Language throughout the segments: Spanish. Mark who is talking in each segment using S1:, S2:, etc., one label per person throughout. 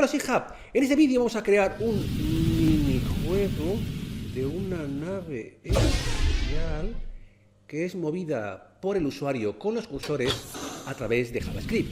S1: Hola, soy Hub. En este vídeo vamos a crear un minijuego de una nave espacial que es movida por el usuario con los cursores a través de JavaScript.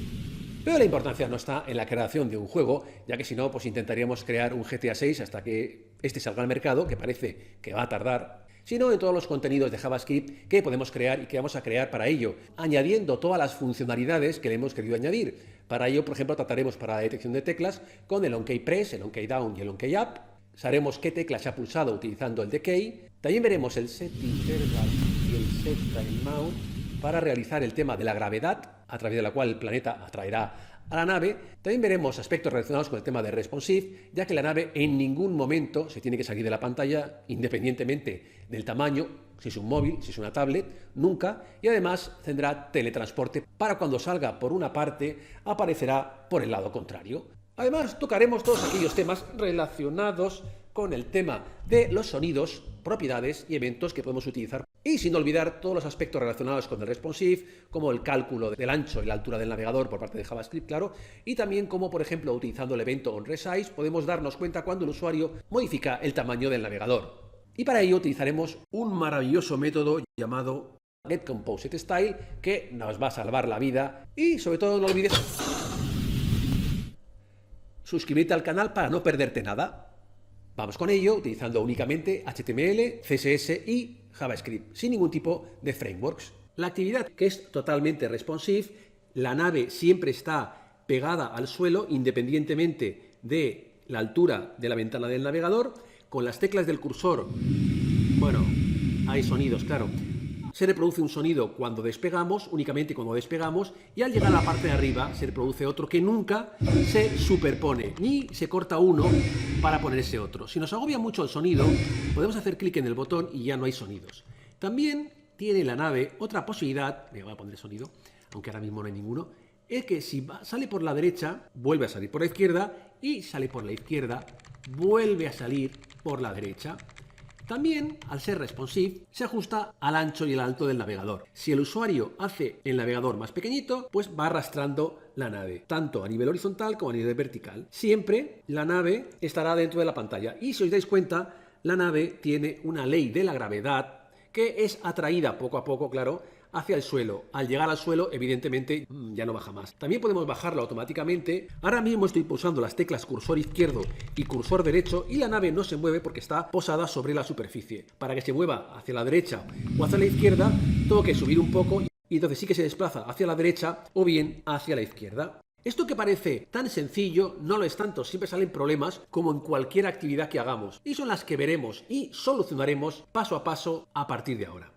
S1: Pero la importancia no está en la creación de un juego, ya que si no, pues intentaríamos crear un GTA 6 hasta que este salga al mercado, que parece que va a tardar, sino en todos los contenidos de JavaScript que podemos crear y que vamos a crear para ello, añadiendo todas las funcionalidades que le hemos querido añadir. Para ello, por ejemplo, trataremos para la detección de teclas con el OnKeyPress, el OnKeyDown y el OnKeyUp. Sabremos qué tecla se ha pulsado utilizando el decay. También veremos el setInterval y el setTimeout para realizar el tema de la gravedad, a través de la cual el planeta atraerá a la nave. También veremos aspectos relacionados con el tema de responsive, ya que la nave en ningún momento se tiene que salir de la pantalla, independientemente del tamaño, si es un móvil, si es una tablet, nunca, y además tendrá teletransporte para cuando salga por una parte, aparecerá por el lado contrario. Además, tocaremos todos aquellos temas relacionados con el tema de los sonidos, propiedades y eventos que podemos utilizar. Y sin olvidar todos los aspectos relacionados con el responsive, como el cálculo del ancho y la altura del navegador por parte de JavaScript, claro, y también como, por ejemplo, utilizando el evento onResize, podemos darnos cuenta cuando el usuario modifica el tamaño del navegador. Y para ello utilizaremos un maravilloso método llamado getCompositeStyle, que nos va a salvar la vida. Y sobre todo no olvides suscribirte al canal para no perderte nada. Vamos con ello utilizando únicamente HTML, CSS y JavaScript, sin ningún tipo de frameworks. La actividad que es totalmente responsive, la nave siempre está pegada al suelo independientemente de la altura de la ventana del navegador. Con las teclas del cursor, bueno, hay sonidos, claro. Se reproduce un sonido cuando despegamos, únicamente cuando despegamos, y al llegar a la parte de arriba se reproduce otro que nunca se superpone, ni se corta uno para ponerse otro. Si nos agobia mucho el sonido, podemos hacer clic en el botón y ya no hay sonidos. También tiene la nave otra posibilidad, me voy a poner sonido, aunque ahora mismo no hay ninguno, es que si sale por la derecha, vuelve a salir por la izquierda, y sale por la izquierda, vuelve a salir por la derecha. También, al ser responsive, se ajusta al ancho y el alto del navegador. Si el usuario hace el navegador más pequeñito, pues va arrastrando la nave, tanto a nivel horizontal como a nivel vertical. Siempre la nave estará dentro de la pantalla. Y si os dais cuenta, la nave tiene una ley de la gravedad que es atraída poco a poco, claro, hacia el suelo. Al llegar al suelo, evidentemente, ya no baja más. También podemos bajarlo automáticamente. Ahora mismo estoy pulsando las teclas cursor izquierdo y cursor derecho y la nave no se mueve porque está posada sobre la superficie. Para que se mueva hacia la derecha o hacia la izquierda, tengo que subir un poco y entonces sí que se desplaza hacia la derecha o bien hacia la izquierda. Esto que parece tan sencillo no lo es tanto, siempre salen problemas como en cualquier actividad que hagamos y son las que veremos y solucionaremos paso a paso a partir de ahora.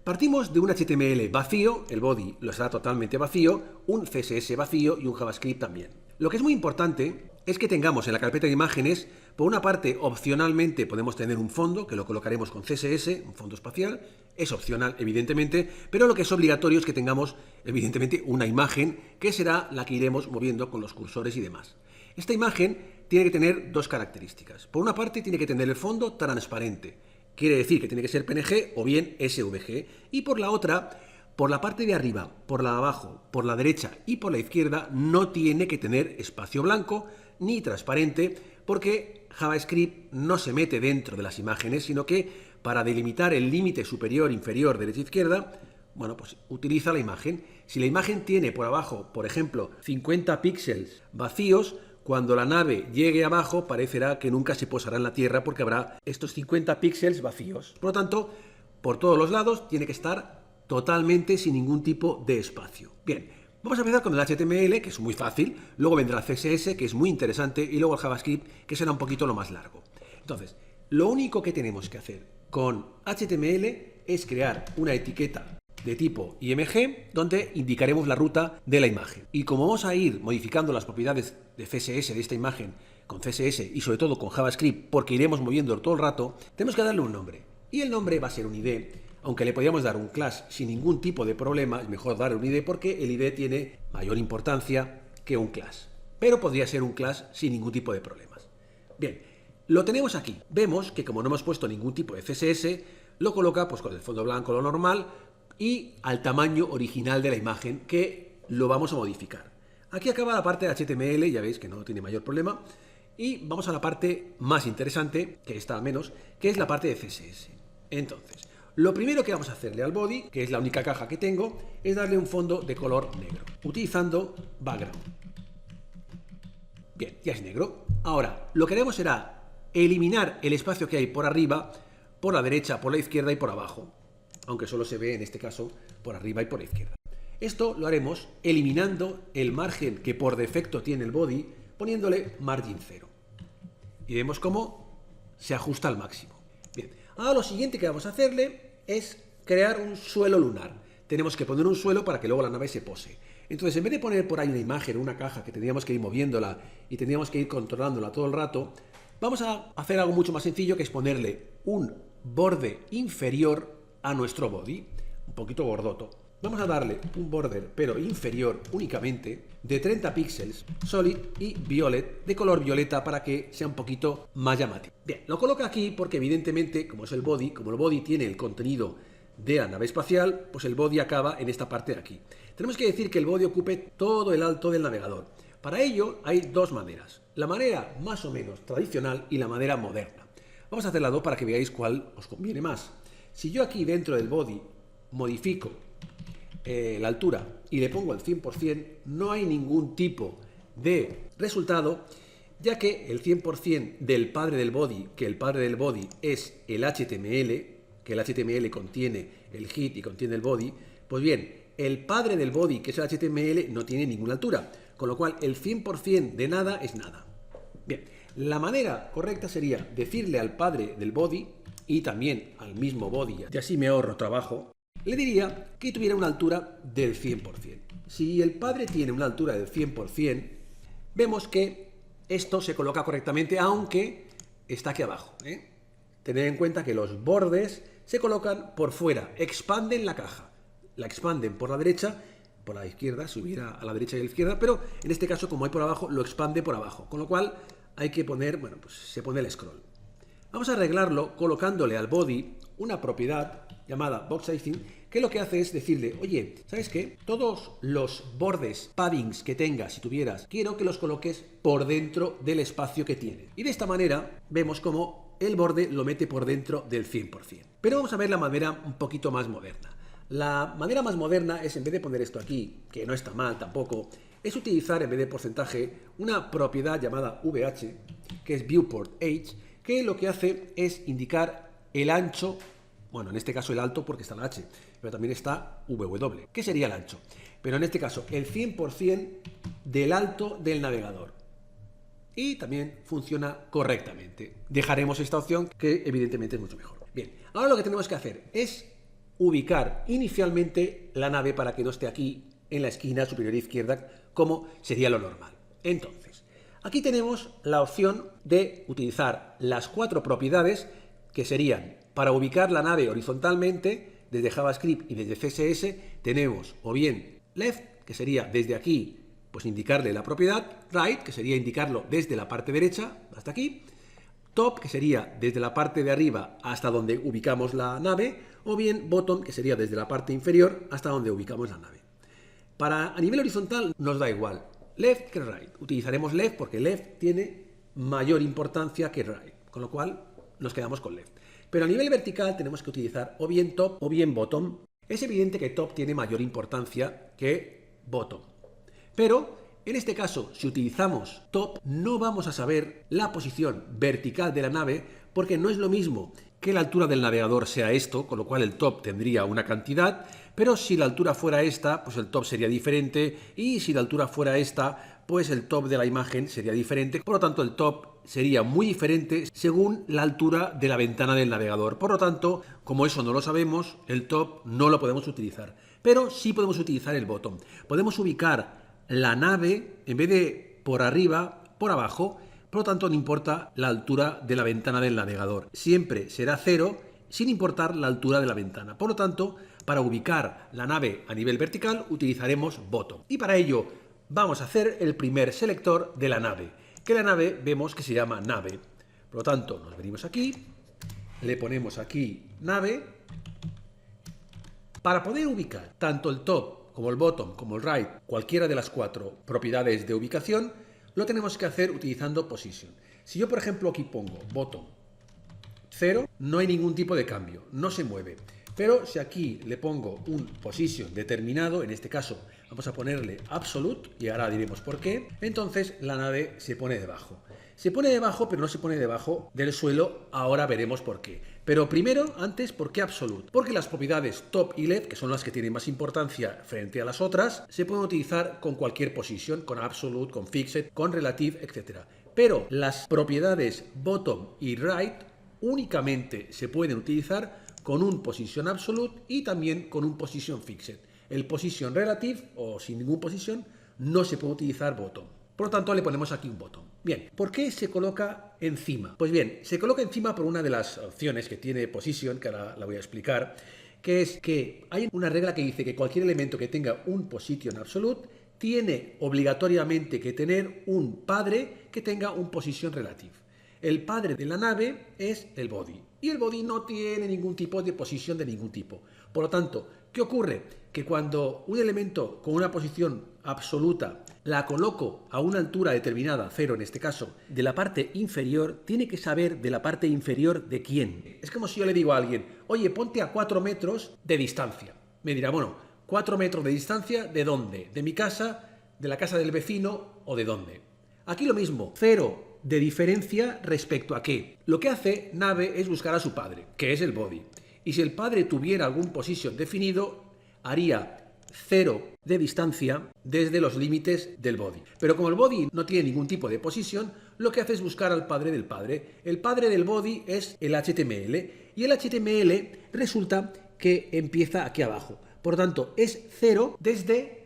S1: Partimos de un HTML vacío, el body lo estará totalmente vacío, un CSS vacío y un JavaScript también. Lo que es muy importante es que tengamos en la carpeta de imágenes, por una parte, opcionalmente podemos tener un fondo, que lo colocaremos con CSS, un fondo espacial, es opcional evidentemente, pero lo que es obligatorio es que tengamos evidentemente una imagen, que será la que iremos moviendo con los cursores y demás. Esta imagen tiene que tener dos características. Por una parte tiene que tener el fondo transparente. Quiere decir que tiene que ser PNG o bien SVG. Y por la otra, por la parte de arriba, por la de abajo, por la derecha y por la izquierda, no tiene que tener espacio blanco ni transparente, porque JavaScript no se mete dentro de las imágenes, sino que para delimitar el límite superior, inferior, derecha e izquierda, bueno, pues utiliza la imagen. Si la imagen tiene por abajo, por ejemplo, 50 píxeles vacíos, cuando la nave llegue abajo parecerá que nunca se posará en la Tierra porque habrá estos 50 píxeles vacíos. Por lo tanto, por todos los lados tiene que estar totalmente sin ningún tipo de espacio. Bien, vamos a empezar con el HTML, que es muy fácil, luego vendrá el CSS, que es muy interesante, y luego el JavaScript, que será un poquito lo más largo. Entonces, lo único que tenemos que hacer con HTML es crear una etiqueta de tipo IMG, donde indicaremos la ruta de la imagen. Y como vamos a ir modificando las propiedades de CSS de esta imagen con CSS y sobre todo con JavaScript, porque iremos moviéndolo todo el rato, tenemos que darle un nombre. Y el nombre va a ser un ID, aunque le podríamos dar un class sin ningún tipo de problema, es mejor dar un ID porque el ID tiene mayor importancia que un class. Pero podría ser un class sin ningún tipo de problemas. Bien, lo tenemos aquí. Vemos que como no hemos puesto ningún tipo de CSS, lo coloca pues con el fondo blanco, lo normal, y al tamaño original de la imagen, que lo vamos a modificar. Aquí acaba la parte de HTML, ya veis que no tiene mayor problema. Y vamos a la parte más interesante, que está al menos, que es la parte de CSS. Entonces, lo primero que vamos a hacerle al body, que es la única caja que tengo, es darle un fondo de color negro, utilizando background. Bien, ya es negro. Ahora, lo que haremos será eliminar el espacio que hay por arriba, por la derecha, por la izquierda y por abajo. Aunque solo se ve, en este caso, por arriba y por la izquierda. Esto lo haremos eliminando el margen que por defecto tiene el body, poniéndole margin 0. Y vemos cómo se ajusta al máximo. Bien, ahora lo siguiente que vamos a hacerle es crear un suelo lunar. Tenemos que poner un suelo para que luego la nave se pose. Entonces, en vez de poner por ahí una imagen, una caja que tendríamos que ir moviéndola y tendríamos que ir controlándola todo el rato, vamos a hacer algo mucho más sencillo, que es ponerle un borde inferior a nuestro body, un poquito gordoto. Vamos a darle un border, pero inferior únicamente, de 30 píxeles, solid y violet, de color violeta, para que sea un poquito más llamativo. Bien, lo coloco aquí porque evidentemente, como es el body, como el body tiene el contenido de la nave espacial, pues el body acaba en esta parte de aquí. Tenemos que decir que el body ocupe todo el alto del navegador. Para ello hay dos maneras, la manera más o menos tradicional y la manera moderna. Vamos a hacer las dos para que veáis cuál os conviene más. Si yo aquí dentro del body modifico la altura y le pongo el 100%, no hay ningún tipo de resultado, ya que el 100% del padre del body, que el padre del body es el HTML, que el HTML contiene el head y contiene el body, pues bien, el padre del body, que es el HTML, no tiene ninguna altura, con lo cual el 100% de nada es nada. Bien, la manera correcta sería decirle al padre del body y también al mismo body, y así me ahorro trabajo, le diría que tuviera una altura del 100%. Si el padre tiene una altura del 100%, vemos que esto se coloca correctamente, aunque está aquí abajo. Tened en cuenta que los bordes se colocan por fuera, expanden la caja. La expanden por la derecha, por la izquierda, si hubiera a la derecha y a la izquierda, pero en este caso, como hay por abajo, lo expande por abajo. Con lo cual hay que poner, bueno, pues se pone el scroll. Vamos a arreglarlo colocándole al body una propiedad llamada box sizing, que lo que hace es decirle, oye, ¿sabes qué? Todos los bordes, paddings que tengas, si tuvieras, quiero que los coloques por dentro del espacio que tiene. Y de esta manera vemos cómo el borde lo mete por dentro del 100%. Pero vamos a ver la manera un poquito más moderna. La manera más moderna es, en vez de poner esto aquí, que no está mal tampoco, es utilizar en vez de porcentaje una propiedad llamada VH, que es Viewport H, que lo que hace es indicar el ancho, bueno, en este caso el alto porque está la H, pero también está VW, que sería el ancho. Pero en este caso el 100% del alto del navegador. Y también funciona correctamente. Dejaremos esta opción, que evidentemente es mucho mejor. Bien, ahora lo que tenemos que hacer es ubicar inicialmente la nave para que no esté aquí en la esquina superior izquierda, como sería lo normal. Entonces, aquí tenemos la opción de utilizar las 4 propiedades que serían para ubicar la nave horizontalmente desde JavaScript y desde CSS. Tenemos o bien left, que sería desde aquí, pues indicarle la propiedad, right, que sería indicarlo desde la parte derecha hasta aquí, top, que sería desde la parte de arriba hasta donde ubicamos la nave, o bien bottom, que sería desde la parte inferior hasta donde ubicamos la nave. A nivel horizontal nos da igual left que right. Utilizaremos left porque left tiene mayor importancia que right, con lo cual nos quedamos con left. Pero a nivel vertical tenemos que utilizar o bien top o bien bottom. Es evidente que top tiene mayor importancia que bottom. Pero en este caso, si utilizamos top, no vamos a saber la posición vertical de la nave, porque no es lo mismo que la altura del navegador sea esto, con lo cual el top tendría una cantidad, pero si la altura fuera esta, pues el top sería diferente, y si la altura fuera esta, pues el top de la imagen sería diferente. Por lo tanto, el top sería muy diferente según la altura de la ventana del navegador. Por lo tanto, como eso no lo sabemos, el top no lo podemos utilizar. Pero sí podemos utilizar el bottom. Podemos ubicar la nave, en vez de por arriba, por abajo. Por lo tanto, no importa la altura de la ventana del navegador. Siempre será 0 sin importar la altura de la ventana. Por lo tanto, para ubicar la nave a nivel vertical utilizaremos bottom. Y para ello vamos a hacer el primer selector de la nave, que la nave vemos que se llama nave. Por lo tanto, nos venimos aquí, le ponemos aquí nave. Para poder ubicar tanto el top como el bottom, como el right, cualquiera de las 4 propiedades de ubicación, lo tenemos que hacer utilizando position. Si yo, por ejemplo, aquí pongo bottom 0, no hay ningún tipo de cambio, no se mueve. Pero si aquí le pongo un position determinado, en este caso vamos a ponerle absolute, y ahora diremos por qué, entonces la nave se pone debajo. Se pone debajo, pero no se pone debajo del suelo, ahora veremos por qué. Pero primero, antes, ¿por qué absolute? Porque las propiedades top y left, que son las que tienen más importancia frente a las otras, se pueden utilizar con cualquier position, con absolute, con fixed, con relative, etc. Pero las propiedades bottom y right únicamente se pueden utilizar con un position absolute y también con un position fixed. El position relative o sin ningún position no se puede utilizar bottom. Por lo tanto, le ponemos aquí un bottom. Bien, ¿por qué se coloca encima? Pues bien, se coloca encima por una de las opciones que tiene position, que ahora la voy a explicar, que es que hay una regla que dice que cualquier elemento que tenga un position absolute tiene obligatoriamente que tener un padre que tenga un position relative. El padre de la nave es el body y el body no tiene ningún tipo de posición de ningún tipo. Por lo tanto, ¿qué ocurre? Que cuando un elemento con una posición absoluta la coloco a una altura determinada, 0 en este caso, de la parte inferior, tiene que saber de la parte inferior de quién. Es como si yo le digo a alguien, oye, ponte a 4 metros de distancia. Me dirá, bueno, 4 metros de distancia, ¿de dónde? ¿De mi casa? ¿De la casa del vecino? ¿O de dónde? Aquí lo mismo, 0 de diferencia respecto a qué. Lo que hace nave es buscar a su padre, que es el body. Y si el padre tuviera algún position definido, haría 0 de distancia desde los límites del body. Pero como el body no tiene ningún tipo de position, lo que hace es buscar al padre del padre. El padre del body es el HTML y el HTML resulta que empieza aquí abajo. Por lo tanto, es 0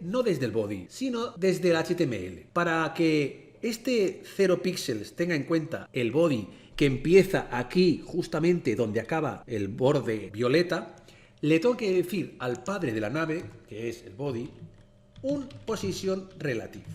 S1: no desde el body, sino desde el HTML. Para que este 0 píxeles tenga en cuenta el body que empieza aquí justamente donde acaba el borde violeta, le tengo que decir al padre de la nave, que es el body, un position relative.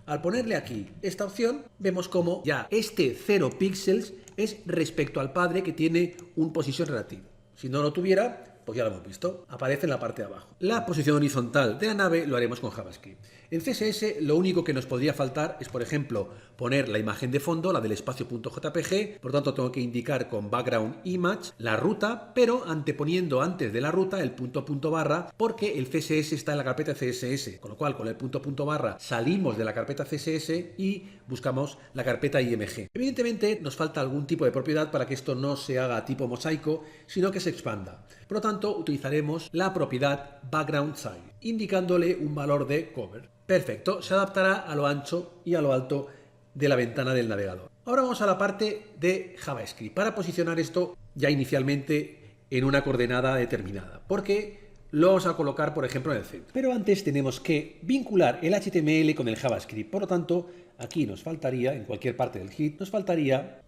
S1: Al ponerle aquí esta opción, vemos como ya este 0 píxeles es respecto al padre que tiene un position relative. Si no lo tuviera, pues ya lo hemos visto, aparece en la parte de abajo. La posición horizontal de la nave lo haremos con JavaScript. En CSS lo único que nos podría faltar es, por ejemplo, poner la imagen de fondo, la del espacio.jpg, por lo tanto tengo que indicar con background image la ruta, pero anteponiendo antes de la ruta el punto barra, porque el CSS está en la carpeta CSS, con lo cual con el punto barra salimos de la carpeta CSS y buscamos la carpeta IMG. Evidentemente nos falta algún tipo de propiedad para que esto no se haga tipo mosaico, sino que se expanda. Por lo tanto, utilizaremos la propiedad background size, indicándole un valor de cover. Perfecto, se adaptará a lo ancho y a lo alto de la ventana del navegador. Ahora vamos a la parte de JavaScript, para posicionar esto ya inicialmente en una coordenada determinada, porque lo vamos a colocar, por ejemplo, en el centro. Pero antes tenemos que vincular el HTML con el JavaScript. Por lo tanto, aquí nos faltaría, en cualquier parte del hit, nos faltaría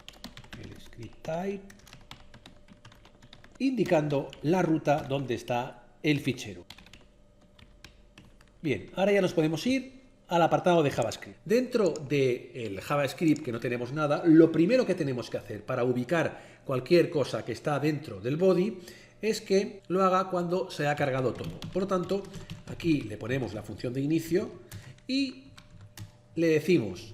S1: el script type, indicando la ruta donde está el fichero. Bien, ahora ya nos podemos ir al apartado de JavaScript. Dentro del JavaScript, que no tenemos nada, lo primero que tenemos que hacer para ubicar cualquier cosa que está dentro del body es que lo haga cuando se ha cargado todo. Por lo tanto, aquí le ponemos la función de inicio y le decimos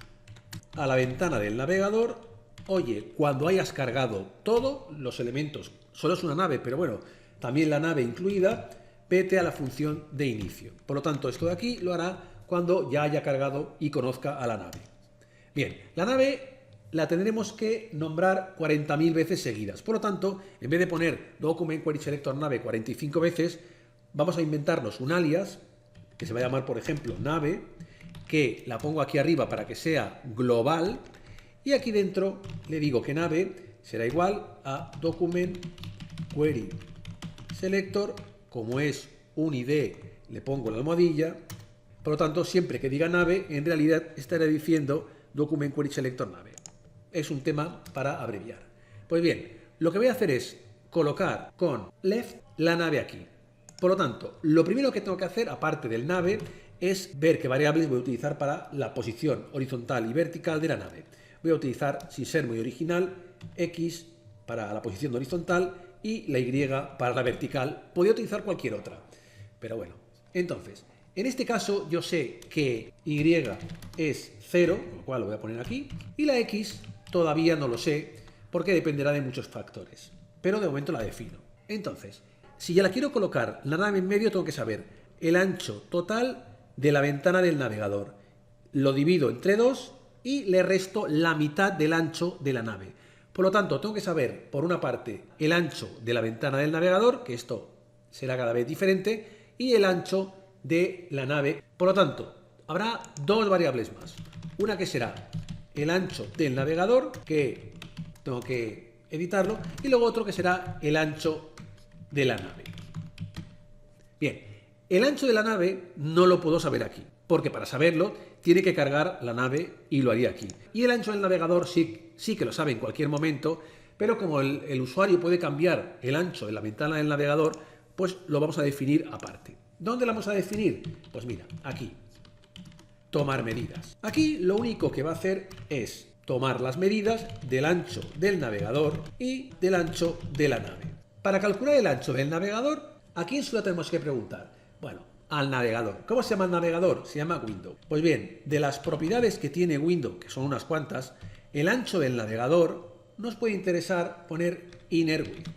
S1: a la ventana del navegador, oye, cuando hayas cargado todo, los elementos, solo es una nave, pero bueno, también la nave incluida, vete a la función de inicio. Por lo tanto, esto de aquí lo hará cuando ya haya cargado y conozca a la nave. Bien, la nave la tendremos que nombrar 40.000 veces seguidas. Por lo tanto, en vez de poner document query selector nave 45 veces, vamos a inventarnos un alias que se va a llamar, por ejemplo, nave, que la pongo aquí arriba para que sea global, y aquí dentro le digo que nave será igual a document query selector. Como es un ID, le pongo la almohadilla. Por lo tanto, siempre que diga nave, en realidad estaré diciendo document query selector nave. Es un tema para abreviar. Pues bien, lo que voy a hacer es colocar con left la nave aquí. Por lo tanto, lo primero que tengo que hacer, aparte del nave, es ver qué variables voy a utilizar para la posición horizontal y vertical de la nave. Voy a utilizar, sin ser muy original, X para la posición horizontal y la Y para la vertical. Podría utilizar cualquier otra, pero bueno. Entonces, En este caso yo sé que Y es 0, con lo cual lo voy a poner aquí, y la X todavía no lo sé, porque dependerá de muchos factores, pero de momento la defino. Entonces, si ya la quiero colocar la nave en medio, tengo que saber el ancho total de la ventana del navegador. Lo divido entre 2 y le resto la mitad del ancho de la nave. Por lo tanto, tengo que saber, por una parte, el ancho de la ventana del navegador, que esto será cada vez diferente, y el ancho de la nave. Por lo tanto, habrá dos variables más. Una que será el ancho del navegador, que tengo que editarlo, y luego otro que será el ancho de la nave. Bien, el ancho de la nave no lo puedo saber aquí, porque para saberlo tiene que cargar la nave y lo haría aquí. Y el ancho del navegador sí que lo sabe en cualquier momento, pero como el usuario puede cambiar el ancho de la ventana del navegador, pues lo vamos a definir aparte. ¿Dónde la vamos a definir? Pues mira, aquí. Tomar medidas. Aquí lo único que va a hacer es tomar las medidas del ancho del navegador y del ancho de la nave. Para calcular el ancho del navegador, ¿a quién se lo tenemos que preguntar? Bueno, al navegador. ¿Cómo se llama el navegador? Se llama Windows. Pues bien, de las propiedades que tiene Windows, que son unas cuantas, el ancho del navegador nos puede interesar poner inner width.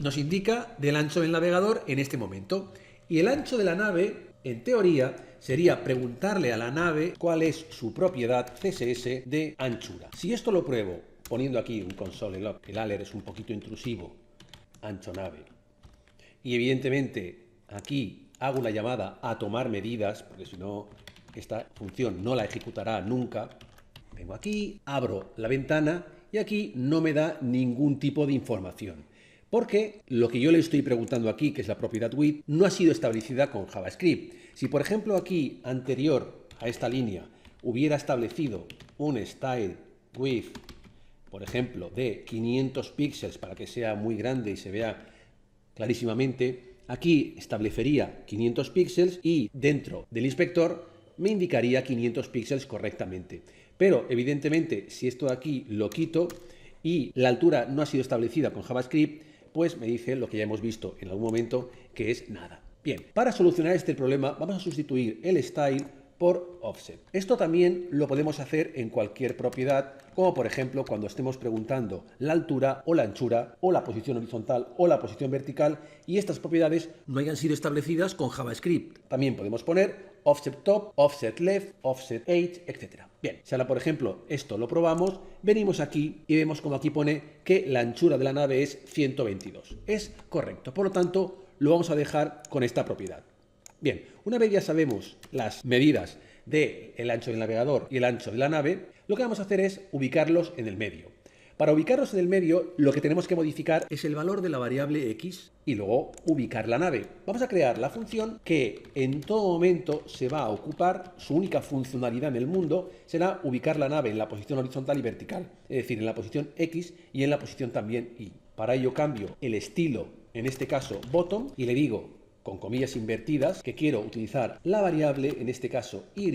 S1: Nos indica del ancho del navegador en este momento. Y el ancho de la nave, en teoría, sería preguntarle a la nave cuál es su propiedad CSS de anchura. Si esto lo pruebo poniendo aquí un console log, el alert es un poquito intrusivo, ancho nave, y evidentemente aquí hago una llamada a tomar medidas, porque si no esta función no la ejecutará nunca. Vengo aquí, abro la ventana y aquí no me da ningún tipo de información. Porque lo que yo le estoy preguntando aquí, que es la propiedad width, no ha sido establecida con JavaScript. Si por ejemplo aquí, anterior a esta línea, hubiera establecido un style width, por ejemplo, de 500 píxeles para que sea muy grande y se vea clarísimamente, aquí establecería 500 píxeles y dentro del inspector me indicaría 500 píxeles correctamente. Pero evidentemente, si esto de aquí lo quito y la altura no ha sido establecida con JavaScript, pues me dice lo que ya hemos visto en algún momento, que es nada. Bien, para solucionar este problema vamos a sustituir el style por offset. Esto también lo podemos hacer en cualquier propiedad, como por ejemplo cuando estemos preguntando la altura o la anchura o la posición horizontal o la posición vertical y estas propiedades no hayan sido establecidas con JavaScript. También podemos poner offset top, offset left, offset edge, etc. Bien, si ahora por ejemplo esto lo probamos, venimos aquí y vemos como aquí pone que la anchura de la nave es 122. Es correcto, por lo tanto lo vamos a dejar con esta propiedad. Bien, una vez ya sabemos las medidas del ancho del navegador y el ancho de la nave, lo que vamos a hacer es ubicarlos en el medio. Para ubicarlos en el medio, lo que tenemos que modificar es el valor de la variable x y luego ubicar la nave. Vamos a crear la función que en todo momento se va a ocupar, su única funcionalidad en el mundo será ubicar la nave en la posición horizontal y vertical, es decir, en la posición x y en la posición también y. Para ello cambio el estilo, en este caso bottom, y le digo con comillas invertidas, que quiero utilizar la variable, en este caso y,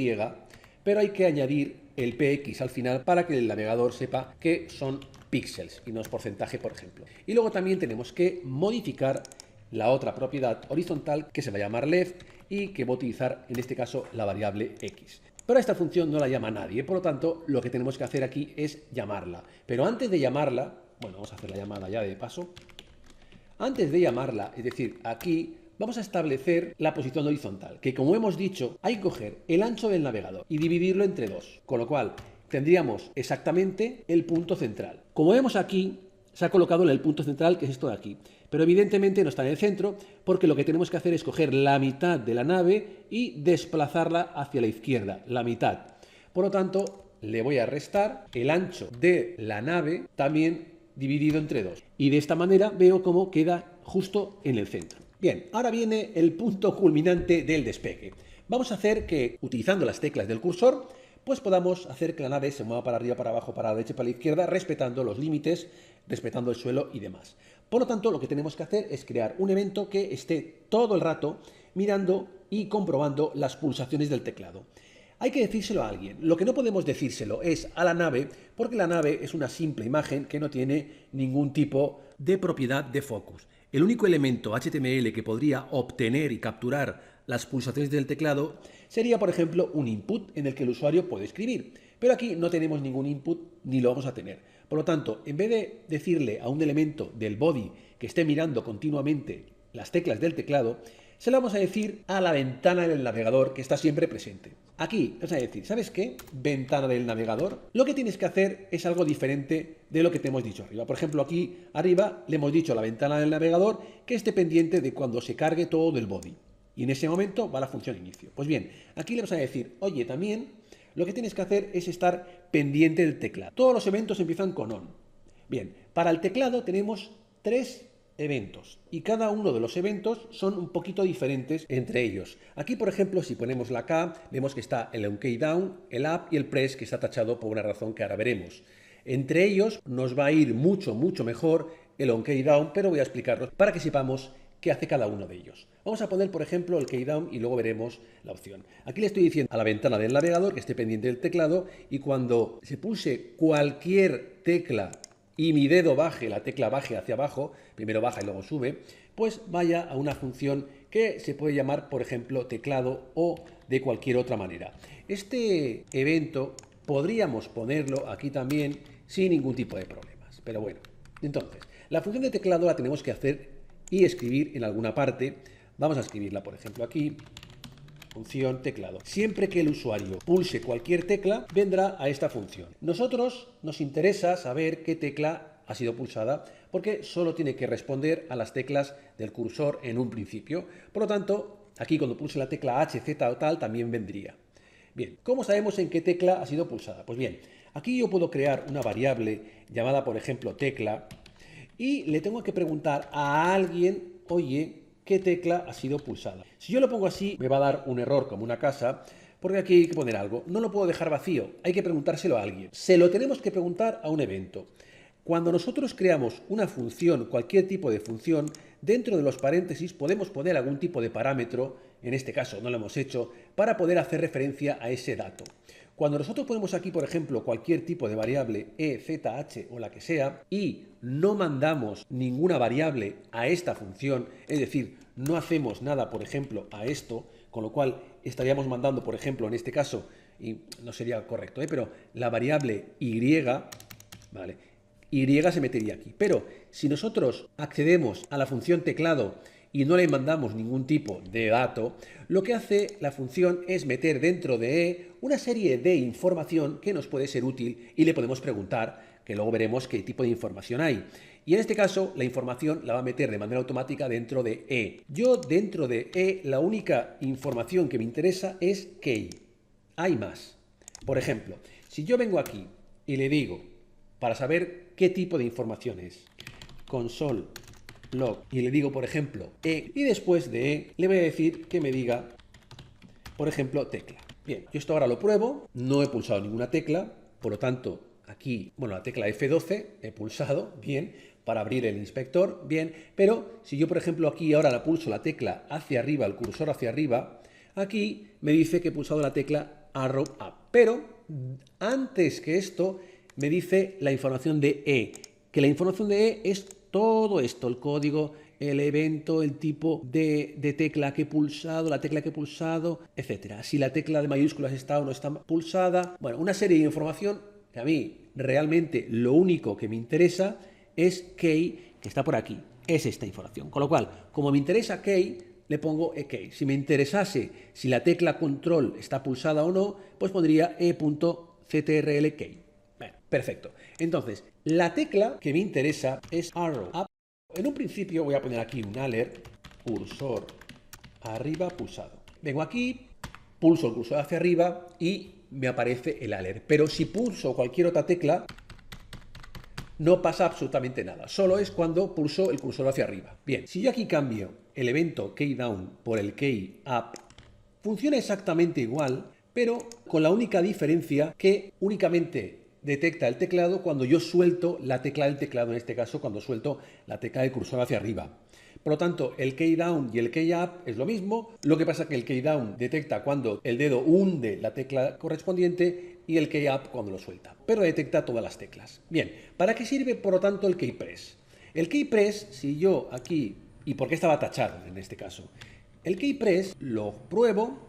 S1: pero hay que añadir el px al final para que el navegador sepa que son píxeles y no es porcentaje, por ejemplo. Y luego también tenemos que modificar la otra propiedad horizontal que se va a llamar left y que va a utilizar en este caso la variable x. Pero a esta función no la llama nadie, por lo tanto lo que tenemos que hacer aquí es llamarla. Pero antes de llamarla, bueno, vamos a hacer la llamada ya de paso. Antes de llamarla, es decir, aquí vamos a establecer la posición horizontal, que como hemos dicho, hay que coger el ancho del navegador y dividirlo entre 2, con lo cual tendríamos exactamente el punto central. Como vemos aquí, se ha colocado en el punto central, que es esto de aquí, pero evidentemente no está en el centro, porque lo que tenemos que hacer es coger la mitad de la nave y desplazarla hacia la izquierda, la mitad. Por lo tanto, le voy a restar el ancho de la nave también dividido entre 2. Y de esta manera veo cómo queda justo en el centro. Bien, ahora viene el punto culminante del despegue. Vamos a hacer que, utilizando las teclas del cursor, pues podamos hacer que la nave se mueva para arriba, para abajo, para la derecha, para la izquierda, respetando los límites, respetando el suelo y demás. Por lo tanto, lo que tenemos que hacer es crear un evento que esté todo el rato mirando y comprobando las pulsaciones del teclado. Hay que decírselo a alguien. Lo que no podemos decírselo es a la nave, porque la nave es una simple imagen que no tiene ningún tipo de propiedad de focus. El único elemento HTML que podría obtener y capturar las pulsaciones del teclado sería, por ejemplo, un input en el que el usuario puede escribir. Pero aquí no tenemos ningún input ni lo vamos a tener. Por lo tanto, en vez de decirle a un elemento del body que esté mirando continuamente las teclas del teclado, se lo vamos a decir a la ventana del navegador que está siempre presente. Aquí vamos a decir, ¿sabes qué? Ventana del navegador. Lo que tienes que hacer es algo diferente de lo que te hemos dicho arriba. Por ejemplo, aquí arriba le hemos dicho a la ventana del navegador que esté pendiente de cuando se cargue todo el body. Y en ese momento va la función inicio. Pues bien, aquí le vamos a decir, oye, también lo que tienes que hacer es estar pendiente del teclado. Todos los eventos empiezan con on. Bien, para el teclado tenemos 3 eventos y cada uno de los eventos son un poquito diferentes entre ellos. Aquí, por ejemplo, si ponemos la K, vemos que está el OnKeyDown, el Up y el Press, que está tachado por una razón que ahora veremos. Entre ellos nos va a ir mucho mejor el OnKeyDown, pero voy a explicarlo para que sepamos qué hace cada uno de ellos. Vamos a poner, por ejemplo, el keydown y luego veremos la opción. Aquí le estoy diciendo a la ventana del navegador que esté pendiente del teclado y cuando se pulse cualquier tecla y mi dedo baje, la tecla baje hacia abajo, primero baja y luego sube, pues vaya a una función que se puede llamar, por ejemplo, teclado o de cualquier otra manera. Este evento podríamos ponerlo aquí también sin ningún tipo de problemas. Pero bueno, entonces, la función de teclado la tenemos que hacer y escribir en alguna parte. Vamos a escribirla, por ejemplo, aquí, función teclado. Siempre que el usuario pulse cualquier tecla, vendrá a esta función. Nosotros nos interesa saber qué tecla ha sido pulsada, porque solo tiene que responder a las teclas del cursor en un principio. Por lo tanto, aquí cuando pulse la tecla H, Z o tal, también vendría. Bien, ¿cómo sabemos en qué tecla ha sido pulsada? Pues bien, aquí yo puedo crear una variable llamada, por ejemplo, tecla, y le tengo que preguntar a alguien, oye, ¿qué tecla ha sido pulsada? Si yo lo pongo así, me va a dar un error como una casa, porque aquí hay que poner algo. No lo puedo dejar vacío, hay que preguntárselo a alguien. Se lo tenemos que preguntar a un evento. Cuando nosotros creamos una función, cualquier tipo de función, dentro de los paréntesis podemos poner algún tipo de parámetro, en este caso no lo hemos hecho, para poder hacer referencia a ese dato. Cuando nosotros ponemos aquí, por ejemplo, cualquier tipo de variable e, z, h o la que sea y no mandamos ninguna variable a esta función, es decir, no hacemos nada, por ejemplo, a esto, con lo cual estaríamos mandando, por ejemplo, en este caso, y no sería correcto, pero la variable y, ¿vale? Y se metería aquí. Pero si nosotros accedemos a la función teclado y no le mandamos ningún tipo de dato, lo que hace la función es meter dentro de E una serie de información que nos puede ser útil y le podemos preguntar, que luego veremos qué tipo de información hay. Y en este caso, la información la va a meter de manera automática dentro de E. Yo dentro de E, la única información que me interesa es key. Hay más. Por ejemplo, si yo vengo aquí y le digo, para saber qué tipo de información es, console log, y le digo, por ejemplo, E, y después de E le voy a decir que me diga, por ejemplo, tecla. Bien, yo esto ahora lo pruebo, no he pulsado ninguna tecla, por lo tanto, aquí, bueno, la tecla F12 he pulsado, bien, para abrir el inspector, bien, pero si yo, por ejemplo, aquí ahora la pulso la tecla hacia arriba, el cursor hacia arriba, aquí me dice que he pulsado la tecla arrow up, pero antes que esto me dice la información de E, que la información de E es todo esto, el código, el evento, el tipo de tecla que he pulsado, la tecla que he pulsado, etc. Si la tecla de mayúsculas está o no está pulsada. Bueno, una serie de información que a mí realmente lo único que me interesa es key, que está por aquí. Es esta información. Con lo cual, como me interesa key, le pongo key. Si me interesase si la tecla control está pulsada o no, pues pondría e.ctrl-key. Bueno, perfecto. Entonces, la tecla que me interesa es arrow up. En un principio voy a poner aquí un alert, cursor arriba pulsado. Vengo aquí, pulso el cursor hacia arriba y me aparece el alert. Pero si pulso cualquier otra tecla, no pasa absolutamente nada. Solo es cuando pulso el cursor hacia arriba. Bien, si yo aquí cambio el evento keyDown por el keyUp, funciona exactamente igual, pero con la única diferencia que únicamente detecta el teclado cuando yo suelto la tecla del teclado, en este caso cuando suelto la tecla del cursor hacia arriba. Por lo tanto, el keyDown y el keyUp es lo mismo, lo que pasa es que el keyDown detecta cuando el dedo hunde la tecla correspondiente y el keyUp cuando lo suelta, pero detecta todas las teclas. Bien, ¿para qué sirve por lo tanto el keyPress? El keyPress, si yo aquí, ¿y por qué estaba tachado en este caso? El keypress lo pruebo,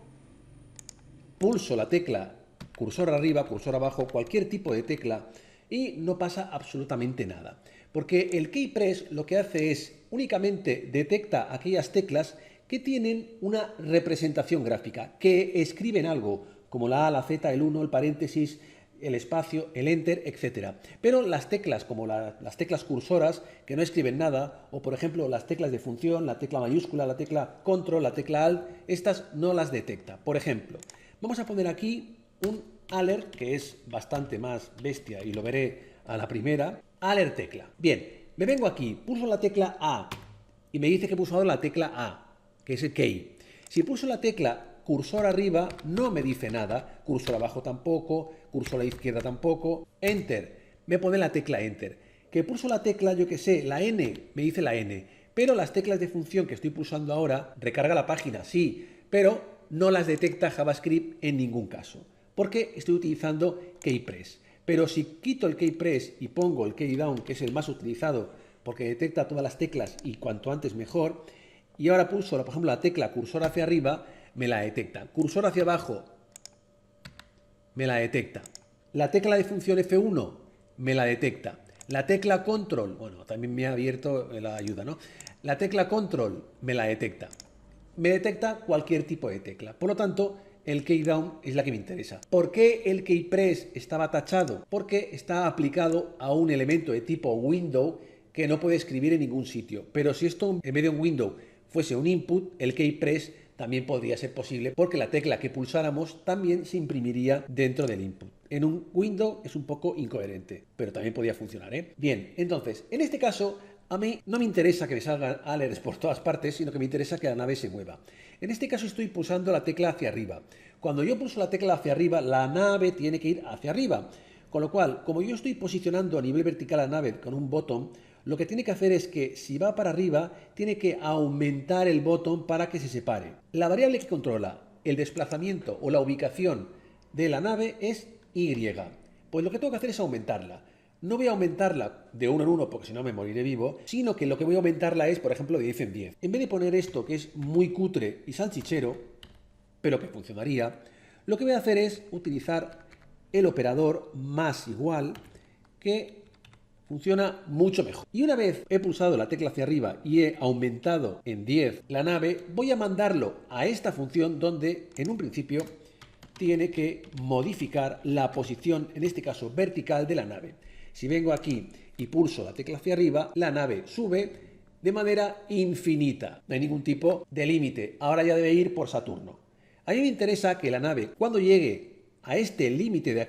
S1: pulso la tecla cursor arriba, cursor abajo, cualquier tipo de tecla y no pasa absolutamente nada. Porque el keypress lo que hace es únicamente detecta aquellas teclas que tienen una representación gráfica, que escriben algo, como la A, la Z, el 1, el paréntesis, el espacio, el enter, etc. Pero las teclas, como las teclas cursoras, que no escriben nada, o por ejemplo las teclas de función, la tecla mayúscula, la tecla control, la tecla alt, estas no las detecta. Por ejemplo, vamos a poner aquí un alert, que es bastante más bestia y lo veré a la primera. Alert tecla. Bien, me vengo aquí, pulso la tecla A y me dice que he pulsado la tecla A, que es el key. Si pulso la tecla cursor arriba, no me dice nada, cursor abajo tampoco, cursor a la izquierda tampoco, enter, me pone la tecla enter. Que pulso la tecla, yo que sé, la N, me dice la N, pero las teclas de función que estoy pulsando ahora, recarga la página, sí, pero no las detecta JavaScript en ningún caso, porque estoy utilizando keypress. Pero si quito el keypress y pongo el keydown, que es el más utilizado porque detecta todas las teclas y cuanto antes mejor, y ahora pulso, por ejemplo, la tecla cursor hacia arriba, me la detecta. Cursor hacia abajo, me la detecta. La tecla de función F1, me la detecta. La tecla control, bueno, también me ha abierto la ayuda, ¿no? La tecla control me la detecta. Me detecta cualquier tipo de tecla. Por lo tanto, el keydown es la que me interesa. ¿Por qué el keypress estaba tachado? Porque está aplicado a un elemento de tipo window que no puede escribir en ningún sitio. Pero si esto en vez de un window fuese un input, el keypress también podría ser posible porque la tecla que pulsáramos también se imprimiría dentro del input. En un window es un poco incoherente, pero también podría funcionar, ¿eh? Bien, entonces, en este caso, a mí no me interesa que me salgan alerts por todas partes, sino que me interesa que la nave se mueva. En este caso estoy pulsando la tecla hacia arriba. Cuando yo pulso la tecla hacia arriba, la nave tiene que ir hacia arriba. Con lo cual, como yo estoy posicionando a nivel vertical la nave con un botón, lo que tiene que hacer es que si va para arriba, tiene que aumentar el botón para que se separe. La variable que controla el desplazamiento o la ubicación de la nave es Y. Pues lo que tengo que hacer es aumentarla. No voy a aumentarla de 1 en 1 porque si no me moriré vivo, sino que lo que voy a aumentarla es, por ejemplo, de 10 en 10. En vez de poner esto que es muy cutre y salchichero, pero que funcionaría, lo que voy a hacer es utilizar el operador más igual, que funciona mucho mejor. Y una vez he pulsado la tecla hacia arriba y he aumentado en 10 la nave, voy a mandarlo a esta función donde en un principio tiene que modificar la posición, en este caso vertical, de la nave. Si vengo aquí y pulso la tecla hacia arriba, la nave sube de manera infinita. No hay ningún tipo de límite. Ahora ya debe ir por Saturno. A mí me interesa que la nave, cuando llegue a este límite de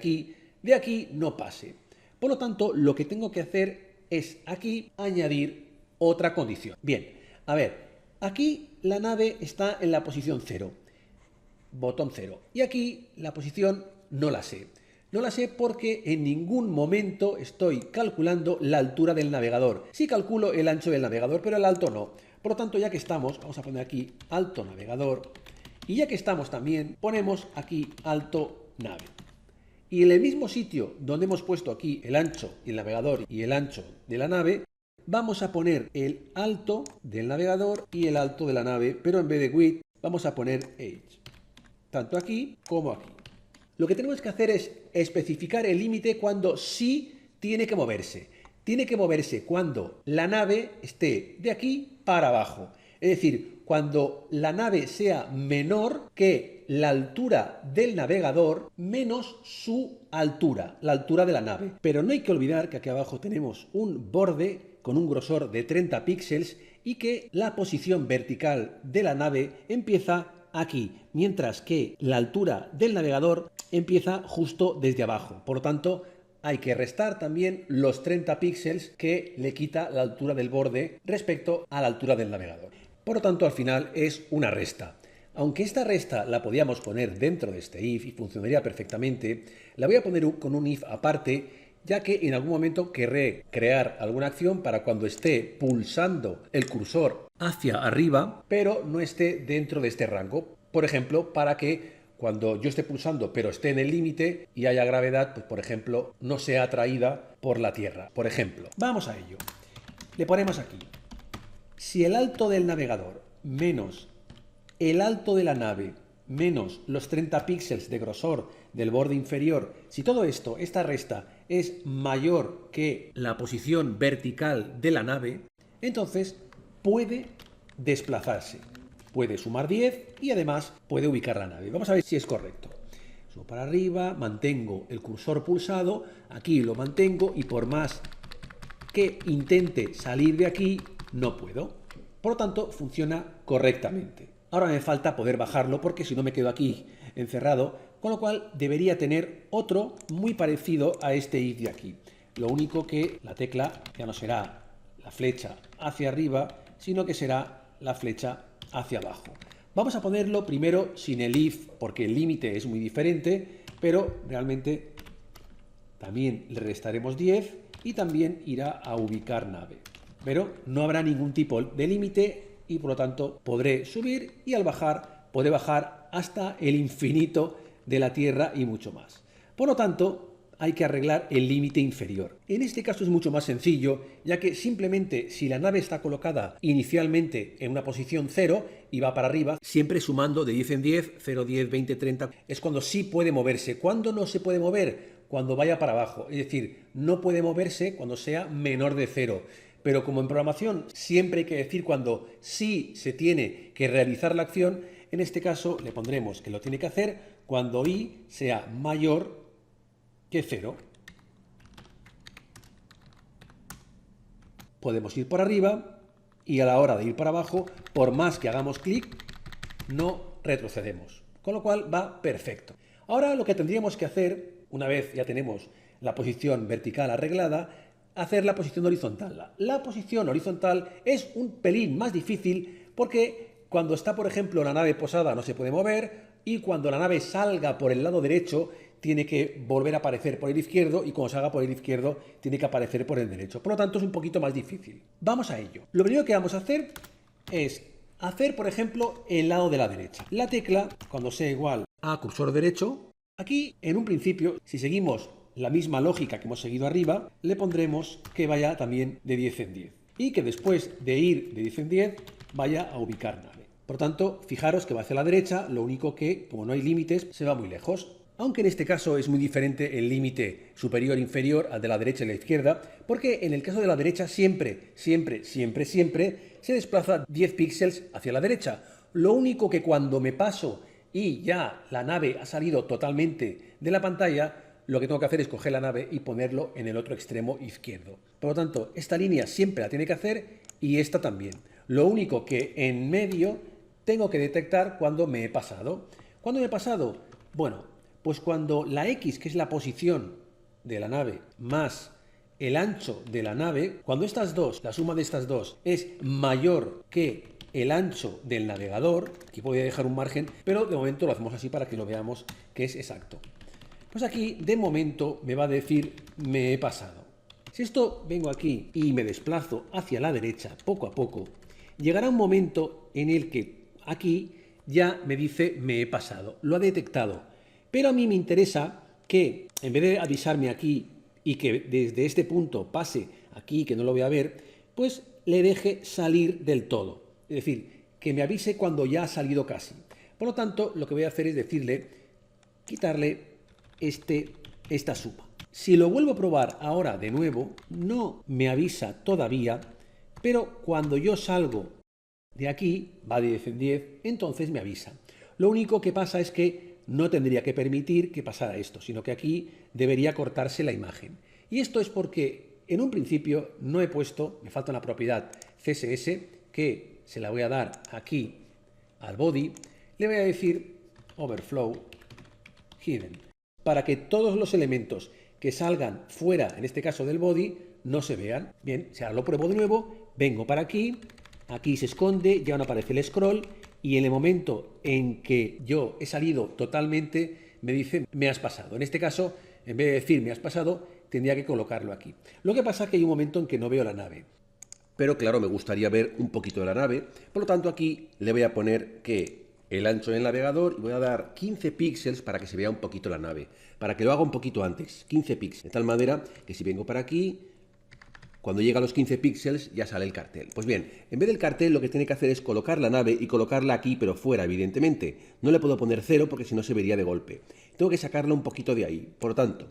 S1: aquí no pase. Por lo tanto, lo que tengo que hacer es aquí añadir otra condición. Bien, a ver, aquí la nave está en la posición 0, botón 0. Y aquí la posición no la sé. No la sé porque en ningún momento estoy calculando la altura del navegador. Sí calculo el ancho del navegador, pero el alto no. Por lo tanto, ya que estamos, vamos a poner aquí alto navegador. Y ya que estamos también, ponemos aquí alto nave. Y en el mismo sitio donde hemos puesto aquí el ancho del navegador y el ancho de la nave, vamos a poner el alto del navegador y el alto de la nave, pero en vez de width vamos a poner age. Tanto aquí como aquí. Lo que tenemos que hacer es especificar el límite cuando sí tiene que moverse. Tiene que moverse cuando la nave esté de aquí para abajo. Es decir, cuando la nave sea menor que la altura del navegador menos su altura, la altura de la nave. Pero no hay que olvidar que aquí abajo tenemos un borde con un grosor de 30 píxeles y que la posición vertical de la nave empieza aquí, mientras que la altura del navegador empieza justo desde abajo. Por lo tanto, hay que restar también los 30 píxeles que le quita la altura del borde respecto a la altura del navegador. Por lo tanto, al final es una resta. Aunque esta resta la podíamos poner dentro de este if y funcionaría perfectamente, la voy a poner con un if aparte, ya que en algún momento querré crear alguna acción para cuando esté pulsando el cursor hacia arriba, pero no esté dentro de este rango. Por ejemplo, para que cuando yo esté pulsando pero esté en el límite y haya gravedad, pues por ejemplo, no sea atraída por la Tierra. Por ejemplo, vamos a ello. Le ponemos aquí. Si el alto del navegador menos el alto de la nave menos los 30 píxeles de grosor del borde inferior, si todo esto, esta resta, es mayor que la posición vertical de la nave, entonces puede desplazarse. Puede sumar 10 y además puede ubicar la nave. Vamos a ver si es correcto. Subo para arriba, mantengo el cursor pulsado, aquí lo mantengo y por más que intente salir de aquí, no puedo. Por lo tanto, funciona correctamente. Ahora me falta poder bajarlo porque si no me quedo aquí encerrado, con lo cual debería tener otro muy parecido a este if de aquí. Lo único que la tecla ya no será la flecha hacia arriba, sino que será la flecha hacia abajo. Vamos a ponerlo primero sin el if porque el límite es muy diferente, pero realmente también le restaremos 10 y también irá a ubicar nave. Pero no habrá ningún tipo de límite y por lo tanto podré subir y al bajar podré bajar hasta el infinito de la Tierra y mucho más. Por lo tanto, hay que arreglar el límite inferior. En este caso es mucho más sencillo, ya que simplemente si la nave está colocada inicialmente en una posición 0 y va para arriba, siempre sumando de 10 en 10, 0, 10, 20, 30, es cuando sí puede moverse. ¿Cuándo no se puede mover? Cuando vaya para abajo. Es decir, no puede moverse cuando sea menor de 0. Pero como en programación siempre hay que decir cuando sí se tiene que realizar la acción, en este caso le pondremos que lo tiene que hacer cuando i sea mayor que 0. Podemos ir por arriba y a la hora de ir para abajo, por más que hagamos clic, no retrocedemos. Con lo cual va perfecto. Ahora lo que tendríamos que hacer, una vez ya tenemos la posición vertical arreglada, hacer la posición horizontal. La posición horizontal es un pelín más difícil porque cuando está, por ejemplo, la nave posada no se puede mover y cuando la nave salga por el lado derecho tiene que volver a aparecer por el izquierdo y cuando salga por el izquierdo tiene que aparecer por el derecho. Por lo tanto, es un poquito más difícil. Vamos a ello. Lo primero que vamos a hacer es hacer, por ejemplo, el lado de la derecha. La tecla, cuando sea igual a cursor derecho, aquí, en un principio, si seguimos la misma lógica que hemos seguido arriba, le pondremos que vaya también de 10 en 10 y que después de ir de 10 en 10 vaya a ubicar nave. Por tanto, fijaros que va hacia la derecha, lo único que, como no hay límites, se va muy lejos. Aunque en este caso es muy diferente el límite superior-inferior al de la derecha y la izquierda, porque en el caso de la derecha siempre se desplaza 10 píxeles hacia la derecha. Lo único que cuando me paso y ya la nave ha salido totalmente de la pantalla, lo que tengo que hacer es coger la nave y ponerlo en el otro extremo izquierdo. Por lo tanto, esta línea siempre la tiene que hacer y esta también. Lo único que en medio tengo que detectar cuando me he pasado. ¿Cuándo me he pasado? Bueno, pues cuando la X, que es la posición de la nave, más el ancho de la nave, cuando estas dos, la suma de estas dos, es mayor que el ancho del navegador, aquí voy a dejar un margen, pero de momento lo hacemos así para que lo veamos que es exacto. Pues aquí, de momento, me va a decir me he pasado. Si esto vengo aquí y me desplazo hacia la derecha poco a poco, llegará un momento en el que aquí ya me dice me he pasado. Lo ha detectado. Pero a mí me interesa que, en vez de avisarme aquí y que desde este punto pase aquí, que no lo voy a ver, pues le deje salir del todo. Es decir, que me avise cuando ya ha salido casi. Por lo tanto, lo que voy a hacer es decirle, quitarle esta suma. Si lo vuelvo a probar ahora de nuevo, no me avisa todavía, pero cuando yo salgo de aquí, va de 10 en 10, entonces me avisa. Lo único que pasa es que no tendría que permitir que pasara esto, sino que aquí debería cortarse la imagen. Y esto es porque en un principio no he puesto, me falta una propiedad CSS, que se la voy a dar aquí al body, le voy a decir overflow hidden, para que todos los elementos que salgan fuera, en este caso del body, no se vean. Bien, si ahora lo pruebo de nuevo, vengo para aquí, aquí se esconde, ya no aparece el scroll, y en el momento en que yo he salido totalmente, me dice me has pasado. En este caso, en vez de decir me has pasado, tendría que colocarlo aquí. Lo que pasa es que hay un momento en que no veo la nave. Pero claro, me gustaría ver un poquito de la nave, por lo tanto aquí le voy a poner que el ancho del navegador y voy a dar 15 píxeles para que se vea un poquito la nave, para que lo haga un poquito antes, 15 píxeles, de tal manera que si vengo para aquí, Cuando llega a los 15 píxeles ya sale el cartel. Pues bien, en vez del cartel lo que tiene que hacer es colocar la nave y colocarla aquí, pero fuera, evidentemente. No le puedo poner 0 porque si no se vería de golpe. Tengo que sacarla un poquito de ahí. Por lo tanto,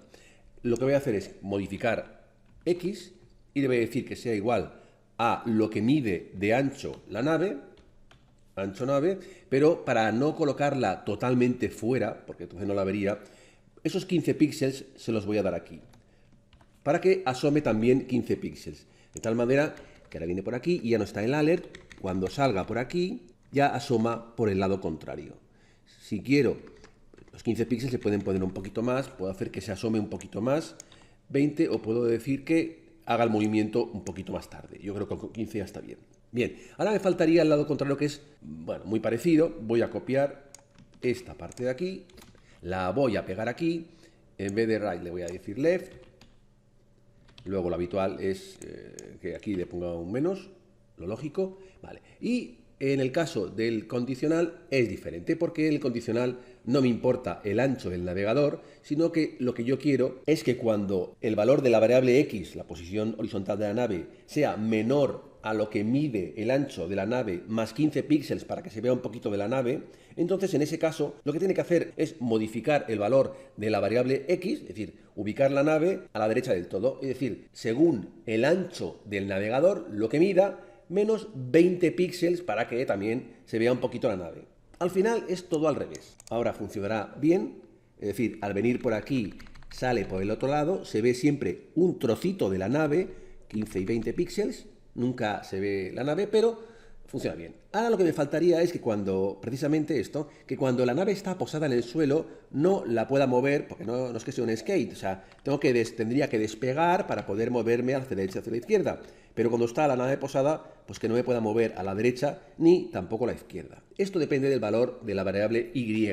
S1: lo que voy a hacer es modificar X y le voy a decir que sea igual a lo que mide de ancho la nave, ancho nave, pero para no colocarla totalmente fuera, porque entonces no la vería, esos 15 píxeles se los voy a dar aquí, para que asome también 15 píxeles. De tal manera que ahora viene por aquí y ya no está el alert. Cuando salga por aquí, ya asoma por el lado contrario. Si quiero, los 15 píxeles se pueden poner un poquito más, puedo hacer que se asome un poquito más, 20, o puedo decir que haga el movimiento un poquito más tarde. Yo creo que con 15 ya está bien. Bien, ahora me faltaría el lado contrario, que es, bueno, muy parecido. Voy a copiar esta parte de aquí, la voy a pegar aquí, en vez de right le voy a decir left. Luego lo habitual es que aquí le ponga un menos, lo lógico, vale. Y en el caso del condicional es diferente, porque el condicional no me importa el ancho del navegador, sino que lo que yo quiero es que cuando el valor de la variable X, la posición horizontal de la nave, sea menor a lo que mide el ancho de la nave más 15 píxeles para que se vea un poquito de la nave, entonces en ese caso lo que tiene que hacer es modificar el valor de la variable X, es decir, ubicar la nave a la derecha del todo, es decir, según el ancho del navegador, lo que mida, menos 20 píxeles para que también se vea un poquito la nave. Al final es todo al revés. Ahora funcionará bien, es decir, al venir por aquí sale por el otro lado, se ve siempre un trocito de la nave, 15 y 20 píxeles, nunca se ve la nave, pero funciona bien. Ahora lo que me faltaría es que precisamente esto, que cuando la nave está posada en el suelo, no la pueda mover, porque no es que sea un skate, o sea, tendría que despegar para poder moverme hacia la derecha o hacia la izquierda. Pero cuando está la nave posada, pues que no me pueda mover a la derecha ni tampoco a la izquierda. Esto depende del valor de la variable Y.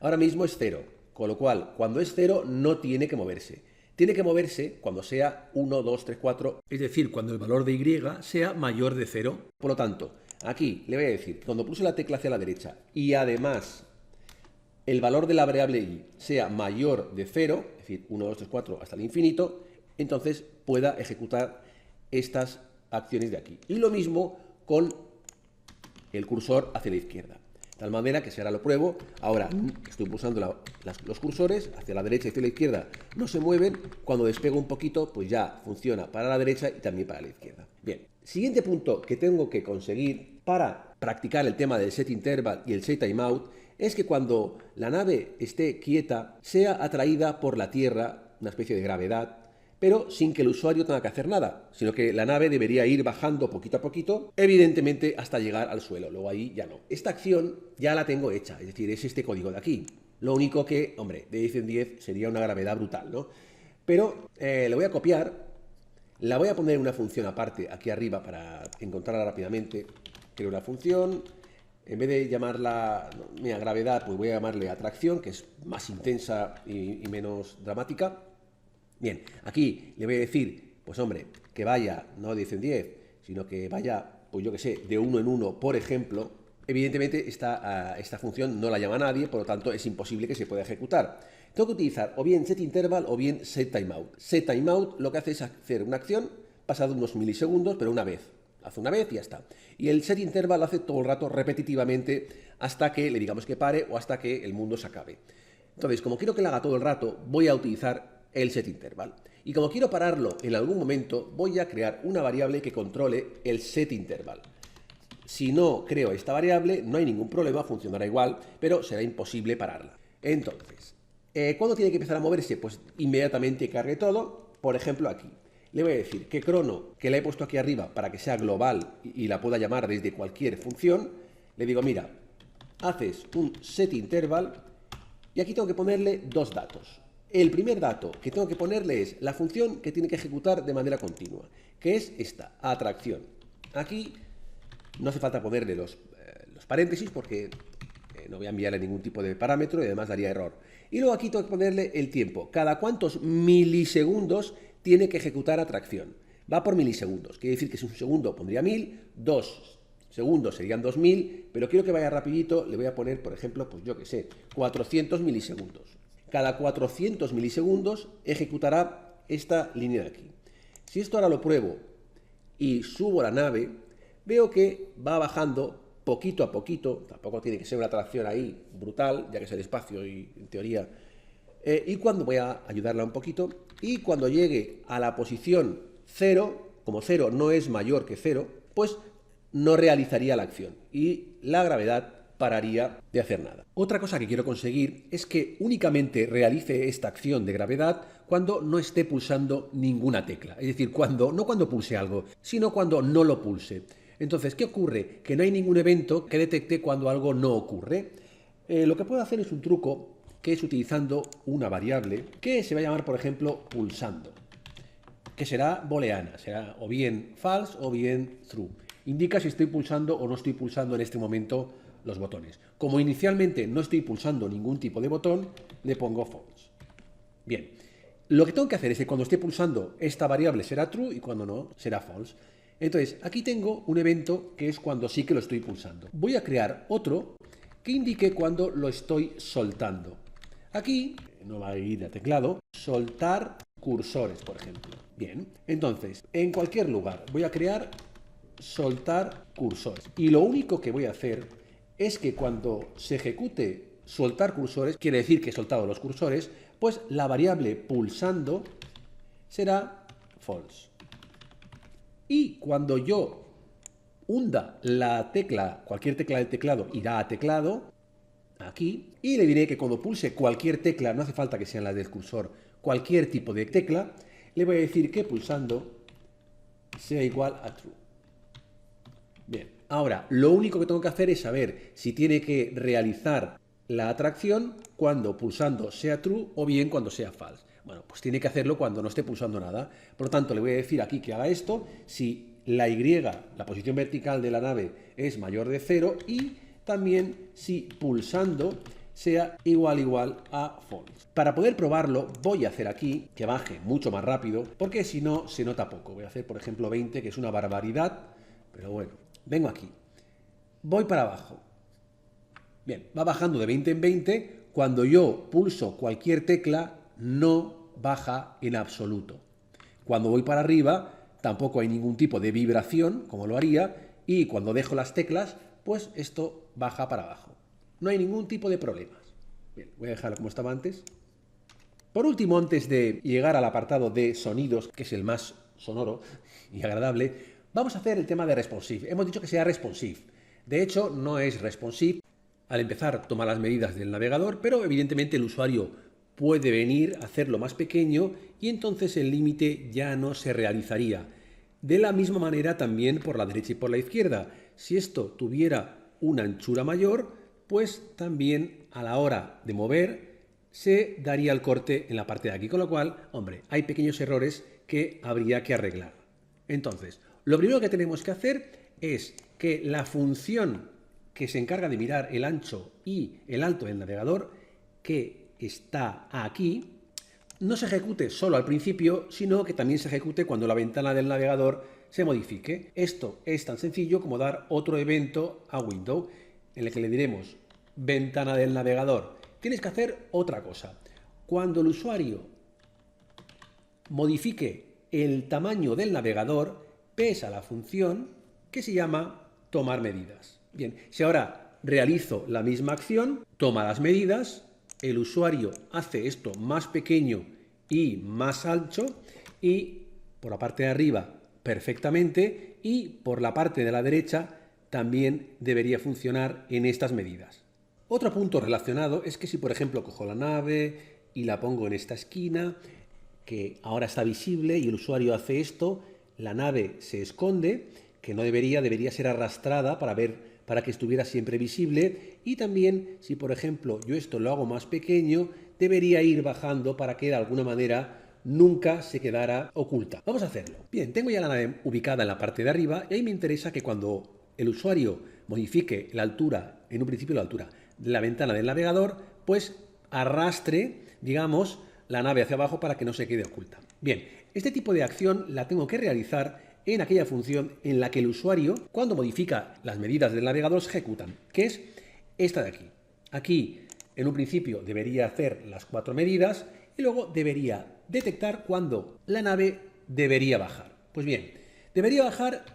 S1: Ahora mismo es 0, con lo cual, cuando es 0 no tiene que moverse. Tiene que moverse cuando sea 1, 2, 3, 4, es decir, cuando el valor de Y sea mayor de 0. Por lo tanto, aquí le voy a decir que cuando pulse la tecla hacia la derecha y además el valor de la variable Y sea mayor de 0, es decir, 1, 2, 3, 4 hasta el infinito, entonces pueda ejecutar estas acciones de aquí. Y lo mismo con el cursor hacia la izquierda. De tal manera que si ahora lo pruebo, ahora estoy pulsando los cursores hacia la derecha y hacia la izquierda, no se mueven. Cuando despego un poquito, pues ya funciona para la derecha y también para la izquierda. Bien, siguiente punto que tengo que conseguir para practicar el tema del set interval y el set timeout es que cuando la nave esté quieta, sea atraída por la Tierra, una especie de gravedad, pero sin que el usuario tenga que hacer nada, sino que la nave debería ir bajando poquito a poquito, evidentemente hasta llegar al suelo, luego ahí ya no. Esta acción ya la tengo hecha, es decir, es este código de aquí. Lo único que, hombre, de 10 en 10 sería una gravedad brutal, ¿no? Pero le voy a copiar, la voy a poner una función aparte aquí arriba para encontrarla rápidamente. Creo una función, en vez de llamarla gravedad, pues voy a llamarle atracción, que es más intensa y menos dramática. Bien, aquí le voy a decir, pues hombre, que vaya no 10 en 10, sino que vaya, pues yo que sé, de 1 en 1, por ejemplo. Evidentemente esta función no la llama nadie, por lo tanto es imposible que se pueda ejecutar. Tengo que utilizar o bien setInterval o bien setTimeout. SetTimeout lo que hace es hacer una acción pasado unos milisegundos, pero una vez. Hace una vez y ya está. Y el setInterval lo hace todo el rato repetitivamente hasta que le digamos que pare o hasta que el mundo se acabe. Entonces, como quiero que lo haga todo el rato, voy a utilizar el setInterval. Y como quiero pararlo en algún momento, voy a crear una variable que controle el setInterval. Si no creo esta variable, no hay ningún problema, funcionará igual, pero será imposible pararla. Entonces, ¿cuándo tiene que empezar a moverse? Pues inmediatamente cargue todo, por ejemplo aquí. Le voy a decir que crono, que la he puesto aquí arriba para que sea global y la pueda llamar desde cualquier función, le digo, mira, haces un setInterval y aquí tengo que ponerle dos datos. El primer dato que tengo que ponerle es la función que tiene que ejecutar de manera continua, que es esta, atracción. Aquí no hace falta ponerle los paréntesis porque no voy a enviarle ningún tipo de parámetro y además daría error. Y luego aquí tengo que ponerle el tiempo. Cada cuántos milisegundos tiene que ejecutar atracción. Va por milisegundos. Quiere decir que si un segundo pondría 1000, 2 segundos serían 2000, pero quiero que vaya rapidito, le voy a poner, por ejemplo, pues yo que sé, 400 milisegundos. Cada 400 milisegundos ejecutará esta línea de aquí. Si esto ahora lo pruebo y subo la nave, veo que va bajando poquito a poquito, tampoco tiene que ser una atracción ahí brutal, ya que es el espacio y en teoría, y cuando voy a ayudarla un poquito, y cuando llegue a la posición 0, como 0 no es mayor que 0, pues no realizaría la acción y la gravedad pararía de hacer nada. Otra cosa que quiero conseguir es que únicamente realice esta acción de gravedad cuando no esté pulsando ninguna tecla. Es decir, no cuando pulse algo, sino cuando no lo pulse. Entonces, ¿qué ocurre? Que no hay ningún evento que detecte cuando algo no ocurre. Lo que puedo hacer es un truco que es utilizando una variable que se va a llamar, por ejemplo, pulsando, que será booleana, será o bien false o bien true. Indica si estoy pulsando o no estoy pulsando en este momento los botones. Como inicialmente no estoy pulsando ningún tipo de botón, le pongo false. Bien, lo que tengo que hacer es que cuando esté pulsando esta variable será true y cuando no será false. Entonces, aquí tengo un evento que es cuando sí que lo estoy pulsando. Voy a crear otro que indique cuando lo estoy soltando. Aquí, no va a ir a teclado, soltar cursores, por ejemplo. Bien, entonces, en cualquier lugar voy a crear soltar cursores. Y lo único que voy a hacer es que cuando se ejecute soltar cursores, quiere decir que he soltado los cursores, pues la variable pulsando será false. Y cuando yo hunda la tecla, cualquier tecla del teclado irá a teclado, aquí, y le diré que cuando pulse cualquier tecla, no hace falta que sean las del cursor, cualquier tipo de tecla, le voy a decir que pulsando sea igual a true. Bien, ahora lo único que tengo que hacer es saber si tiene que realizar la atracción cuando pulsando sea true o bien cuando sea false. Bueno, pues tiene que hacerlo cuando no esté pulsando nada. Por lo tanto, le voy a decir aquí que haga esto si la Y, la posición vertical de la nave, es mayor de 0 y también si pulsando sea igual a false. Para poder probarlo voy a hacer aquí que baje mucho más rápido porque si no se nota poco. Voy a hacer por ejemplo 20, que es una barbaridad, pero bueno, vengo aquí, voy para abajo. Bien, va bajando de 20 en 20, cuando yo pulso cualquier tecla no baja en absoluto. Cuando voy para arriba tampoco hay ningún tipo de vibración, como lo haría, y cuando dejo las teclas, pues esto baja para abajo. No hay ningún tipo de problemas. Bien, voy a dejarlo como estaba antes. Por último, antes de llegar al apartado de sonidos, que es el más sonoro y agradable, vamos a hacer el tema de responsive. Hemos dicho que sea responsive. De hecho, no es responsive. Al empezar, toma las medidas del navegador, pero evidentemente el usuario puede venir a hacerlo más pequeño y entonces el límite ya no se realizaría. De la misma manera también por la derecha y por la izquierda. Si esto tuviera una anchura mayor, pues también a la hora de mover se daría el corte en la parte de aquí. Con lo cual, hombre, hay pequeños errores que habría que arreglar. Entonces, lo primero que tenemos que hacer es que la función que se encarga de mirar el ancho y el alto del navegador, que está aquí, no se ejecute solo al principio, sino que también se ejecute cuando la ventana del navegador se modifique. Esto es tan sencillo como dar otro evento a Windows, en el que le diremos ventana del navegador. Tienes que hacer otra cosa. Cuando el usuario modifique el tamaño del navegador, pesa la función que se llama tomar medidas. Bien, si ahora realizo la misma acción, toma las medidas, el usuario hace esto más pequeño y más ancho y por la parte de arriba perfectamente y por la parte de la derecha también debería funcionar en estas medidas. Otro punto relacionado es que si por ejemplo cojo la nave y la pongo en esta esquina, que ahora está visible y el usuario hace esto, la nave se esconde, que no debería ser arrastrada para que estuviera siempre visible, y también si por ejemplo yo esto lo hago más pequeño, debería ir bajando para que de alguna manera nunca se quedara oculta. Vamos a hacerlo. Bien, tengo ya la nave ubicada en la parte de arriba y ahí me interesa que cuando el usuario modifique la altura, en un principio la altura de la ventana del navegador, pues arrastre, digamos, la nave hacia abajo para que no se quede oculta. Bien, este tipo de acción la tengo que realizar en aquella función en la que el usuario, cuando modifica las medidas del navegador, se ejecutan, que es esta de aquí. Aquí, en un principio, debería hacer las 4 medidas y luego debería detectar cuándo la nave debería bajar. Pues bien, Debería bajar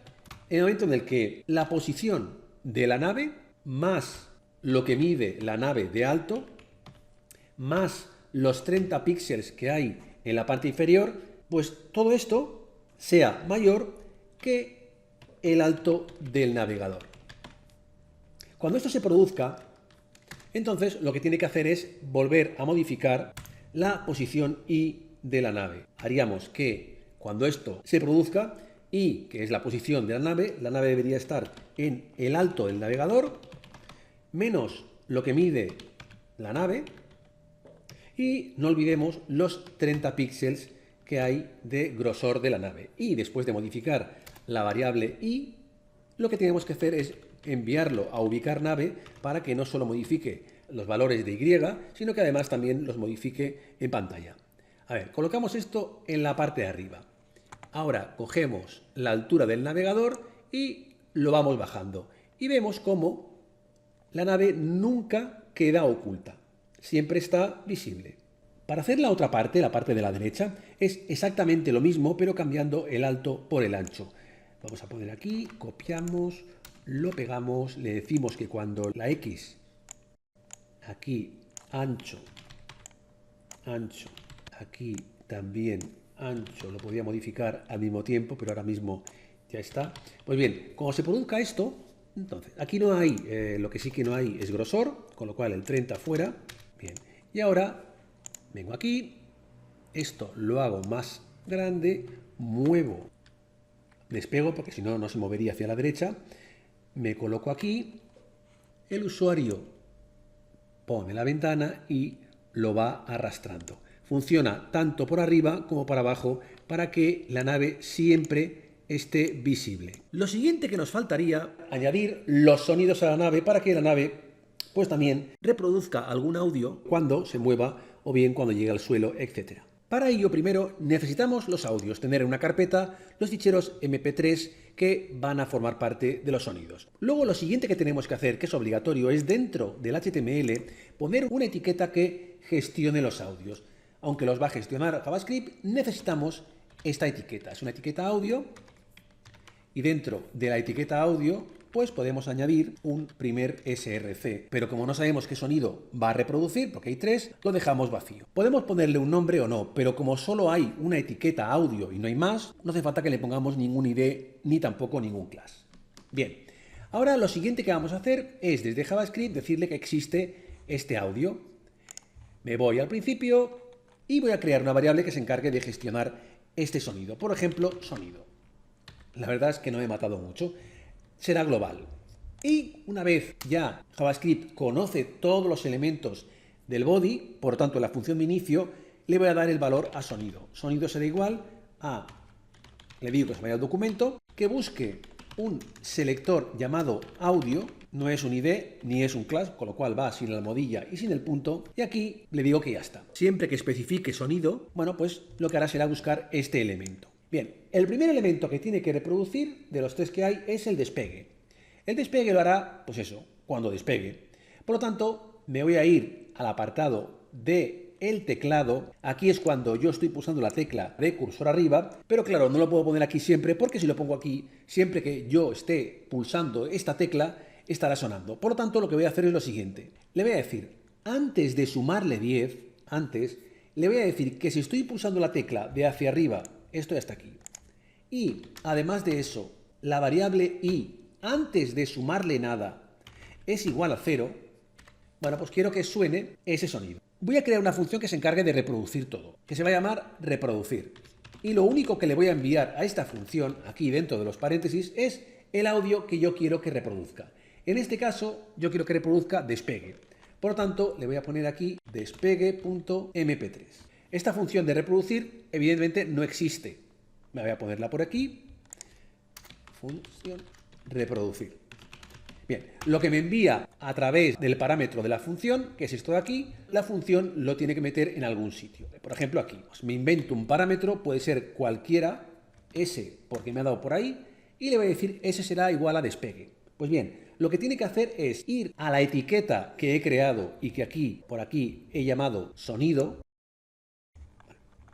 S1: en el momento en el que la posición de la nave más lo que mide la nave de alto más los 30 píxeles que hay en la parte inferior, pues todo esto sea mayor que el alto del navegador. Cuando esto se produzca, entonces lo que tiene que hacer es volver a modificar la posición Y de la nave. Haríamos que cuando esto se produzca, Y, que es la posición de la nave debería estar en el alto del navegador, menos lo que mide la nave, y no olvidemos los 30 píxeles que hay de grosor de la nave. Y después de modificar la variable Y, lo que tenemos que hacer es enviarlo a ubicar nave para que no solo modifique los valores de Y, sino que además también los modifique en pantalla. A ver, colocamos esto en la parte de arriba. Ahora cogemos la altura del navegador y lo vamos bajando. Y vemos cómo la nave nunca queda oculta. Siempre está visible. Para hacer la otra parte, la parte de la derecha, es exactamente lo mismo, pero cambiando el alto por el ancho. Vamos a poner aquí, copiamos, lo pegamos, le decimos que cuando la X, aquí ancho, ancho, aquí también ancho, lo podía modificar al mismo tiempo, pero ahora mismo ya está. Pues bien, cuando se produzca esto, entonces, aquí no hay, lo que sí que no hay es grosor, con lo cual el 30 fuera. Bien, y ahora vengo aquí, esto lo hago más grande, muevo, despego porque si no, no se movería hacia la derecha, me coloco aquí, el usuario pone la ventana y lo va arrastrando. Funciona tanto por arriba como por abajo para que la nave siempre esté visible. Lo siguiente que nos faltaría, añadir los sonidos a la nave para que la nave pues también reproduzca algún audio cuando se mueva o bien cuando llegue al suelo, etc. Para ello, primero necesitamos los audios, tener en una carpeta los ficheros MP3 que van a formar parte de los sonidos. Luego, lo siguiente que tenemos que hacer, que es obligatorio, es dentro del HTML poner una etiqueta que gestione los audios. Aunque los va a gestionar JavaScript, necesitamos esta etiqueta. Es una etiqueta audio y dentro de la etiqueta audio pues podemos añadir un primer src. Pero como no sabemos qué sonido va a reproducir, porque hay 3, lo dejamos vacío. Podemos ponerle un nombre o no, pero como solo hay una etiqueta audio y no hay más, no hace falta que le pongamos ningún ID ni tampoco ningún class. Bien, ahora lo siguiente que vamos a hacer es desde JavaScript decirle que existe este audio. Me voy al principio y voy a crear una variable que se encargue de gestionar este sonido. Por ejemplo, sonido. La verdad es que no he matado mucho. Será global. Y una vez ya JavaScript conoce todos los elementos del body, por lo tanto la función de inicio, le voy a dar el valor a sonido. Sonido será igual a, le digo que se vaya al documento, que busque un selector llamado audio, no es un ID ni es un class, con lo cual va sin la almohadilla y sin el punto, y aquí le digo que ya está. Siempre que especifique sonido, bueno, pues lo que hará será buscar este elemento. Bien, el primer elemento que tiene que reproducir de los 3 que hay es el despegue. El despegue lo hará, pues eso, cuando despegue. Por lo tanto, me voy a ir al apartado de el teclado. Aquí es cuando yo estoy pulsando la tecla de cursor arriba, pero claro, no lo puedo poner aquí siempre, porque si lo pongo aquí, siempre que yo esté pulsando esta tecla, estará sonando. Por lo tanto, lo que voy a hacer es lo siguiente. Le voy a decir, antes de sumarle 10, le voy a decir que si estoy pulsando la tecla de hacia arriba, esto ya está aquí. Y además de eso, la variable i, antes de sumarle nada, es igual a 0. Bueno, pues quiero que suene ese sonido. Voy a crear una función que se encargue de reproducir todo, que se va a llamar reproducir. Y lo único que le voy a enviar a esta función, aquí dentro de los paréntesis, es el audio que yo quiero que reproduzca. En este caso, yo quiero que reproduzca despegue. Por lo tanto, le voy a poner aquí despegue.mp3. Esta función de reproducir, evidentemente, no existe. Me voy a ponerla por aquí. Función reproducir. Bien, lo que me envía a través del parámetro de la función, que es esto de aquí, la función lo tiene que meter en algún sitio. Por ejemplo, aquí. Pues me invento un parámetro, puede ser cualquiera, ese porque me ha dado por ahí, y le voy a decir ese será igual a despegue. Pues bien, lo que tiene que hacer es ir a la etiqueta que he creado y que aquí, por aquí, he llamado sonido,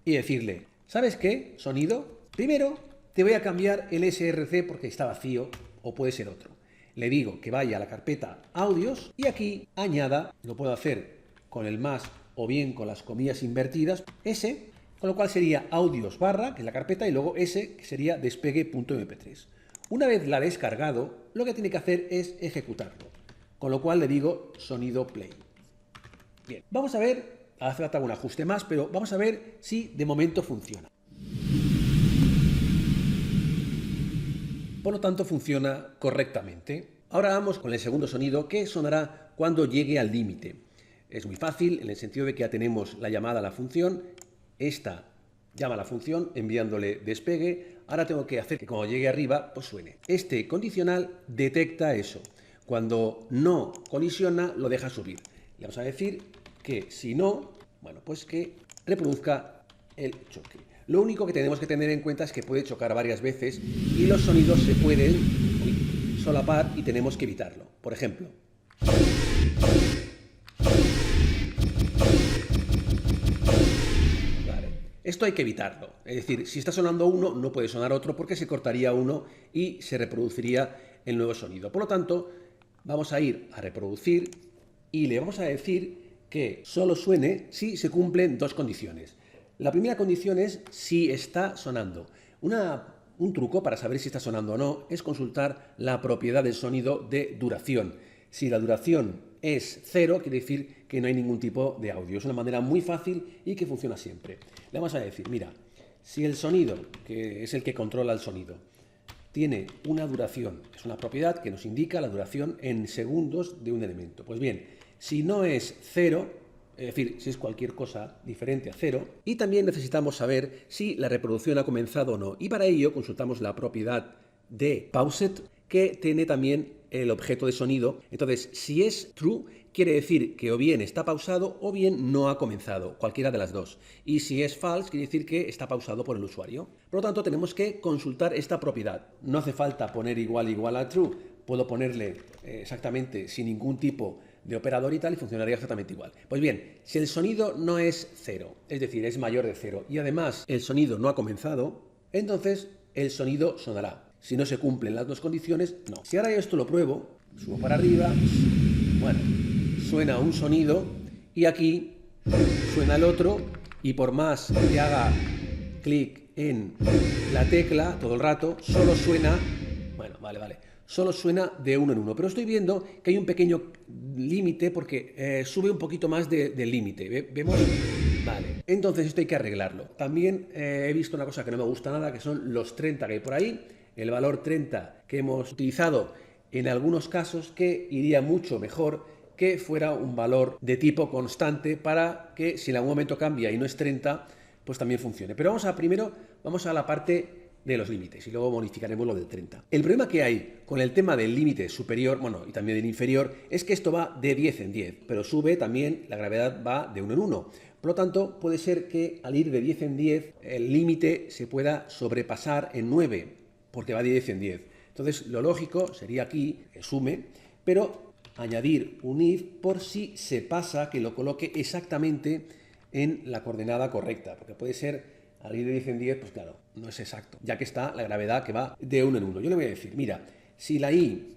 S1: y decirle, ¿sabes qué? Sonido. Primero, te voy a cambiar el SRC porque está vacío o puede ser otro. Le digo que vaya a la carpeta audios y aquí añada, lo puedo hacer con el más o bien con las comillas invertidas, S, con lo cual sería audios barra, que es la carpeta, y luego S, que sería despegue.mp3. Una vez la ha descargado, lo que tiene que hacer es ejecutarlo, con lo cual le digo sonido play. Bien, vamos a ver, hace falta un ajuste más, pero vamos a ver si de momento funciona. Por lo tanto, funciona correctamente. Ahora vamos con el segundo sonido, que sonará cuando llegue al límite. Es muy fácil, en el sentido de que ya tenemos la llamada a la función. Esta llama a la función enviándole despegue. Ahora tengo que hacer que cuando llegue arriba, pues suene. Este condicional detecta eso. Cuando no colisiona, lo deja subir. Le vamos a decir que si no, bueno, pues que reproduzca el choque. Lo único que tenemos que tener en cuenta es que puede chocar varias veces y los sonidos se pueden solapar y tenemos que evitarlo. Por ejemplo, vale, esto hay que evitarlo. Es decir, si está sonando uno, no puede sonar otro porque se cortaría uno y se reproduciría el nuevo sonido. Por lo tanto, vamos a ir a reproducir y le vamos a decir que solo suene si se cumplen dos condiciones. La primera condición es si está sonando. Un truco para saber si está sonando o no es consultar la propiedad del sonido de duración. Si la duración es 0, quiere decir que no hay ningún tipo de audio. Es una manera muy fácil y que funciona siempre. Le vamos a decir, mira, si el sonido, que es el que controla el sonido, tiene una duración, es una propiedad que nos indica la duración en segundos de un elemento. Pues bien, si no es 0, es decir, si es cualquier cosa diferente a 0, y también necesitamos saber si la reproducción ha comenzado o no, y para ello consultamos la propiedad de paused, que tiene también el objeto de sonido. Entonces, si es true, quiere decir que o bien está pausado o bien no ha comenzado, cualquiera de las dos. Y si es false, quiere decir que está pausado por el usuario. Por lo tanto, tenemos que consultar esta propiedad. No hace falta poner igual a true, puedo ponerle exactamente sin ningún tipo de operador y tal, y funcionaría exactamente igual. Pues bien, si el sonido no es 0, es decir, es mayor de 0, y además el sonido no ha comenzado, entonces el sonido sonará. Si no se cumplen las dos condiciones, no. Si ahora esto lo pruebo, subo para arriba, bueno, suena un sonido, y aquí suena el otro, y por más que haga clic en la tecla todo el rato, solo suena, bueno, vale, solo suena de uno en uno, pero estoy viendo que hay un pequeño límite porque sube un poquito más del límite. ¿Vemos? Vale, entonces esto hay que arreglarlo. También he visto una cosa que no me gusta nada, que son los 30 que hay por ahí, el valor 30 que hemos utilizado en algunos casos, que iría mucho mejor que fuera un valor de tipo constante para que si en algún momento cambia y no es 30, pues también funcione. Pero primero vamos a la parte de los límites y luego modificaremos lo del 30. El problema que hay con el tema del límite superior, bueno, y también del inferior, es que esto va de 10 en 10, pero sube también, la gravedad va de 1 en 1. Por lo tanto, puede ser que al ir de 10 en 10, el límite se pueda sobrepasar en 9, porque va de 10 en 10. Entonces, lo lógico sería aquí, que sume, pero añadir un if por si se pasa, que lo coloque exactamente en la coordenada correcta, porque puede ser al ir de 10 en 10, pues claro, no es exacto, ya que está la gravedad que va de 1 en 1. Yo le voy a decir, mira, si la i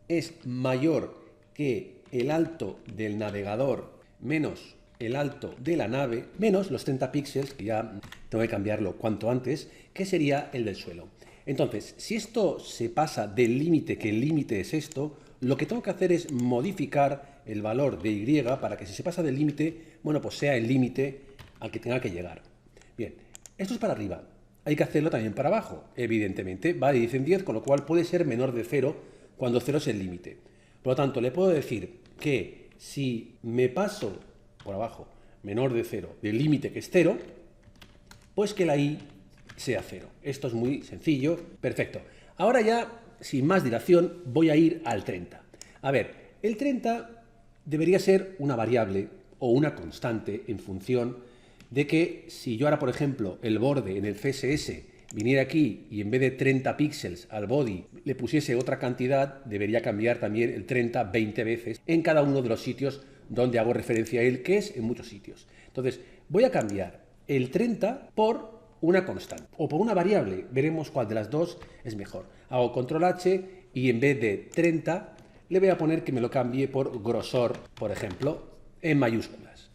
S1: es mayor que el alto del navegador menos el alto de la nave, menos los 30 píxeles, que ya tengo que cambiarlo cuanto antes, que sería el del suelo. Entonces, si esto se pasa del límite, que el límite es esto, lo que tengo que hacer es modificar el valor de y para que si se pasa del límite, bueno, pues sea el límite al que tenga que llegar. Bien, esto es para arriba. Hay que hacerlo también para abajo. Evidentemente, va de 10 en 10, con lo cual puede ser menor de 0 cuando 0 es el límite. Por lo tanto, le puedo decir que si me paso por abajo menor de 0 del límite que es 0, pues que la i sea 0. Esto es muy sencillo. Perfecto. Ahora ya, sin más dilación, voy a ir al 30. A ver, el 30 debería ser una variable o una constante en función de que si yo ahora, por ejemplo, el borde en el CSS viniera aquí y en vez de 30 píxeles al body le pusiese otra cantidad, debería cambiar también el 30 20 veces en cada uno de los sitios donde hago referencia a él, que es en muchos sitios. Entonces, voy a cambiar el 30 por una constante o por una variable. Veremos cuál de las dos es mejor. Hago control H y en vez de 30 le voy a poner que me lo cambie por grosor, por ejemplo, en mayúsculas.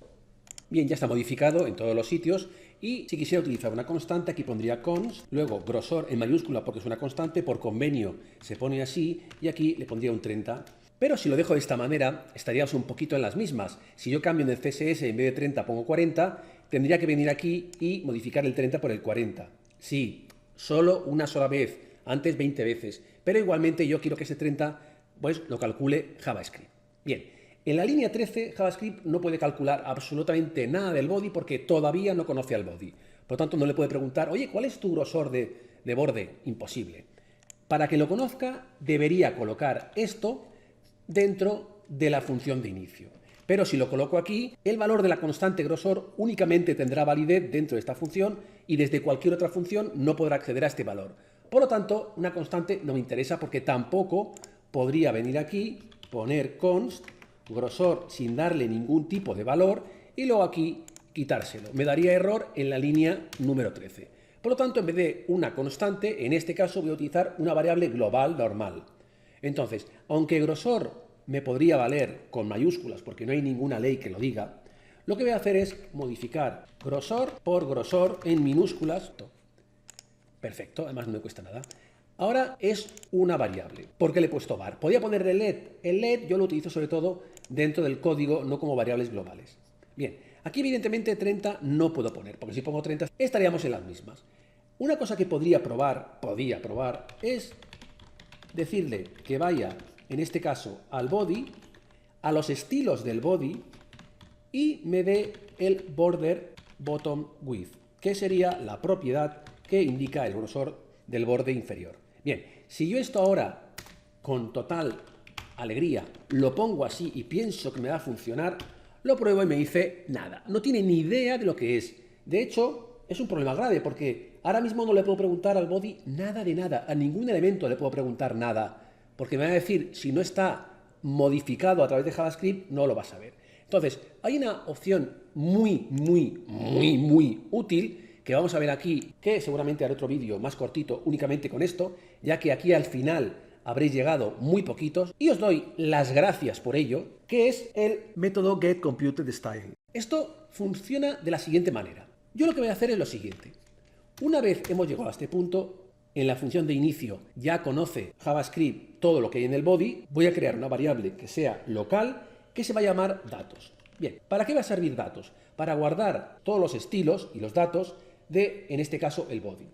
S1: Bien, ya está modificado en todos los sitios. Y si quisiera utilizar una constante, aquí pondría const, luego grosor en mayúscula porque es una constante, por convenio se pone así y aquí le pondría un 30. Pero si lo dejo de esta manera, estaríamos un poquito en las mismas. Si yo cambio en el CSS en vez de 30 pongo 40, tendría que venir aquí y modificar el 30 por el 40. Sí, solo una sola vez, antes 20 veces, pero igualmente yo quiero que ese 30 pues lo calcule JavaScript. Bien. En la línea 13, JavaScript no puede calcular absolutamente nada del body porque todavía no conoce al body. Por lo tanto, no le puede preguntar, oye, ¿cuál es tu grosor de borde? Imposible. Para que lo conozca, debería colocar esto dentro de la función de inicio. Pero si lo coloco aquí, el valor de la constante grosor únicamente tendrá validez dentro de esta función y desde cualquier otra función no podrá acceder a este valor. Por lo tanto, una constante no me interesa porque tampoco podría venir aquí, poner const, grosor sin darle ningún tipo de valor y luego aquí quitárselo. Me daría error en la línea número 13. Por lo tanto, en vez de una constante, en este caso voy a utilizar una variable global normal. Entonces, aunque grosor me podría valer con mayúsculas porque no hay ninguna ley que lo diga, lo que voy a hacer es modificar grosor por grosor en minúsculas. Perfecto, además no me cuesta nada. Ahora es una variable. ¿Por qué le he puesto var? Podía ponerle led. El led yo lo utilizo sobre todo dentro del código, no como variables globales. Bien, aquí evidentemente 30 no puedo poner, porque si pongo 30 estaríamos en las mismas. Una cosa que podía probar, es decirle que vaya, en este caso, al body, a los estilos del body y me dé el border bottom width, que sería la propiedad que indica el grosor del borde inferior. Bien, si yo esto ahora, con total alegría, lo pongo así y pienso que me va a funcionar, lo pruebo y me dice nada. No tiene ni idea de lo que es. De hecho, es un problema grave porque ahora mismo no le puedo preguntar al body nada de nada. A ningún elemento le puedo preguntar nada. Porque me va a decir, si no está modificado a través de JavaScript, no lo vas a ver. Entonces, hay una opción muy útil que vamos a ver aquí, que seguramente haré otro vídeo más cortito únicamente con esto, ya que aquí al final habréis llegado muy poquitos, y os doy las gracias por ello, que es el método getComputed_style. Esto funciona de la siguiente manera. Yo lo que voy a hacer es lo siguiente. Una vez hemos llegado a este punto, en la función de inicio ya conoce JavaScript todo lo que hay en el body, voy a crear una variable que sea local, que se va a llamar datos. Bien, ¿para qué va a servir datos? Para guardar todos los estilos y los datos de, en este caso, el body.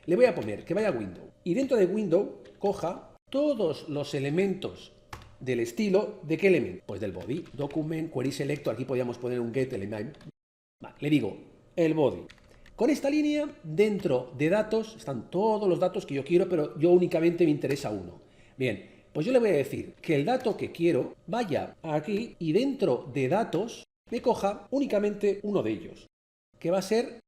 S1: Le voy a poner que vaya a window y dentro de window coja todos los elementos del estilo. ¿De qué elemento? Pues del body. Document, query selector, aquí podríamos poner un get element. Vale, le digo el body. Con esta línea, dentro de datos, están todos los datos que yo quiero, pero yo únicamente me interesa uno. Bien, pues yo le voy a decir que el dato que quiero vaya aquí y dentro de datos me coja únicamente uno de ellos, que va a ser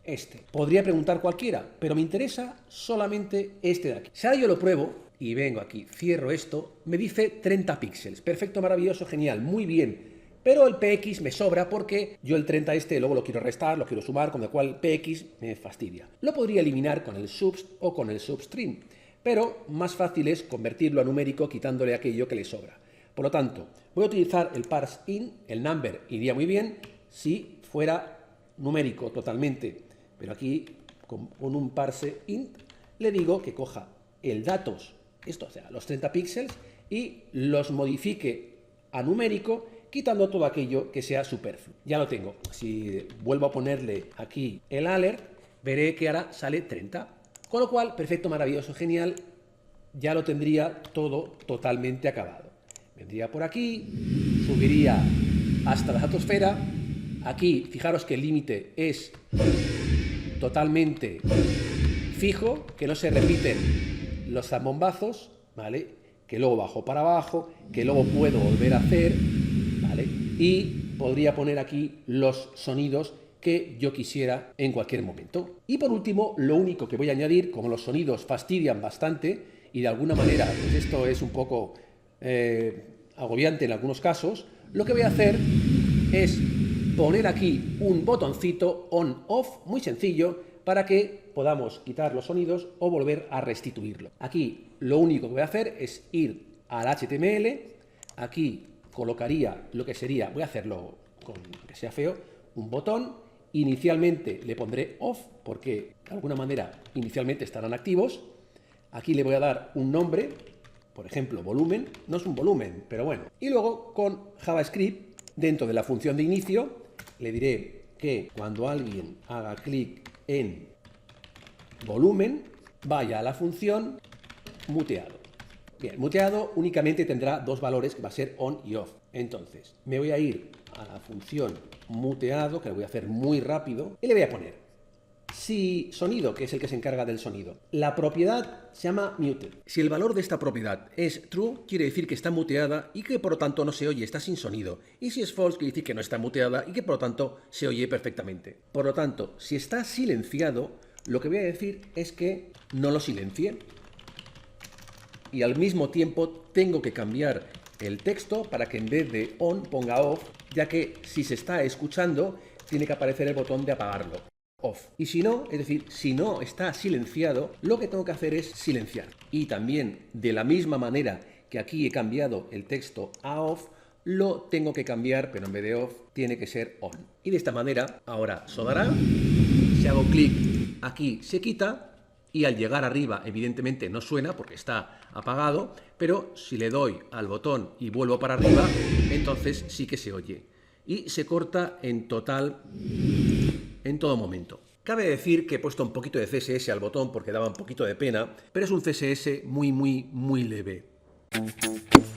S1: este. Podría preguntar cualquiera, pero me interesa solamente este de aquí. Si ahora yo lo pruebo y vengo aquí, cierro esto, me dice 30 píxeles. Perfecto, maravilloso, genial, muy bien. Pero el px me sobra porque yo el 30 luego lo quiero restar, lo quiero sumar, con lo cual px me fastidia. Lo podría eliminar con el subst o con el substring, pero más fácil es convertirlo a numérico quitándole aquello que le sobra. Por lo tanto, voy a utilizar el parseInt, el number iría muy bien si fuera numérico totalmente. Pero aquí, con un parseInt, le digo que coja el datos, esto, o sea, los 30 píxeles, y los modifique a numérico, quitando todo aquello que sea superfluo. Ya lo tengo. Si vuelvo a ponerle aquí el alert, veré que ahora sale 30. Con lo cual, perfecto, maravilloso, genial, ya lo tendría todo totalmente acabado. Vendría por aquí, subiría hasta la datosfera. Aquí, fijaros que el límite es totalmente fijo, que no se repiten los zambombazos, ¿vale? Que luego bajo para abajo, que luego puedo volver a hacer, ¿vale? Y podría poner aquí los sonidos que yo quisiera en cualquier momento. Y por último, lo único que voy a añadir, como los sonidos fastidian bastante, y de alguna manera, pues esto es un poco agobiante en algunos casos, lo que voy a hacer es poner aquí un botoncito on-off, muy sencillo, para que podamos quitar los sonidos o volver a restituirlo. Aquí lo único que voy a hacer es ir al HTML, aquí colocaría lo que sería, voy a hacerlo con que sea feo, un botón. Inicialmente le pondré off porque de alguna manera inicialmente estarán activos. Aquí le voy a dar un nombre, por ejemplo volumen, no es un volumen, pero bueno. Y luego con JavaScript, dentro de la función de inicio, le diré que cuando alguien haga clic en volumen, vaya a la función muteado. Bien, muteado únicamente tendrá dos valores que va a ser on y off. Entonces, me voy a ir a la función muteado, que lo voy a hacer muy rápido, y le voy a poner si sonido, que es el que se encarga del sonido. La propiedad se llama muted. Si el valor de esta propiedad es true, quiere decir que está muteada y que por lo tanto no se oye, está sin sonido. Y si es false, quiere decir que no está muteada y que por lo tanto se oye perfectamente. Por lo tanto, si está silenciado, lo que voy a decir es que no lo silencie. Y al mismo tiempo tengo que cambiar el texto para que en vez de on ponga off, ya que si se está escuchando tiene que aparecer el botón de apagarlo, off. Y si no, es decir, si no está silenciado, lo que tengo que hacer es silenciar. Y también de la misma manera que aquí he cambiado el texto a off, lo tengo que cambiar, pero en vez de off tiene que ser on. Y de esta manera ahora sonará. Si hago clic aquí se quita. Y al llegar arriba, evidentemente no suena porque está apagado, pero si le doy al botón y vuelvo para arriba, entonces sí que se oye. Y se corta en total, en todo momento. Cabe decir que he puesto un poquito de CSS al botón porque daba un poquito de pena, pero es un CSS muy leve.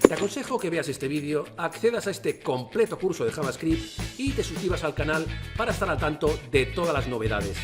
S1: Te aconsejo que veas este vídeo, accedas a este completo curso de JavaScript y te suscribas al canal para estar al tanto de todas las novedades.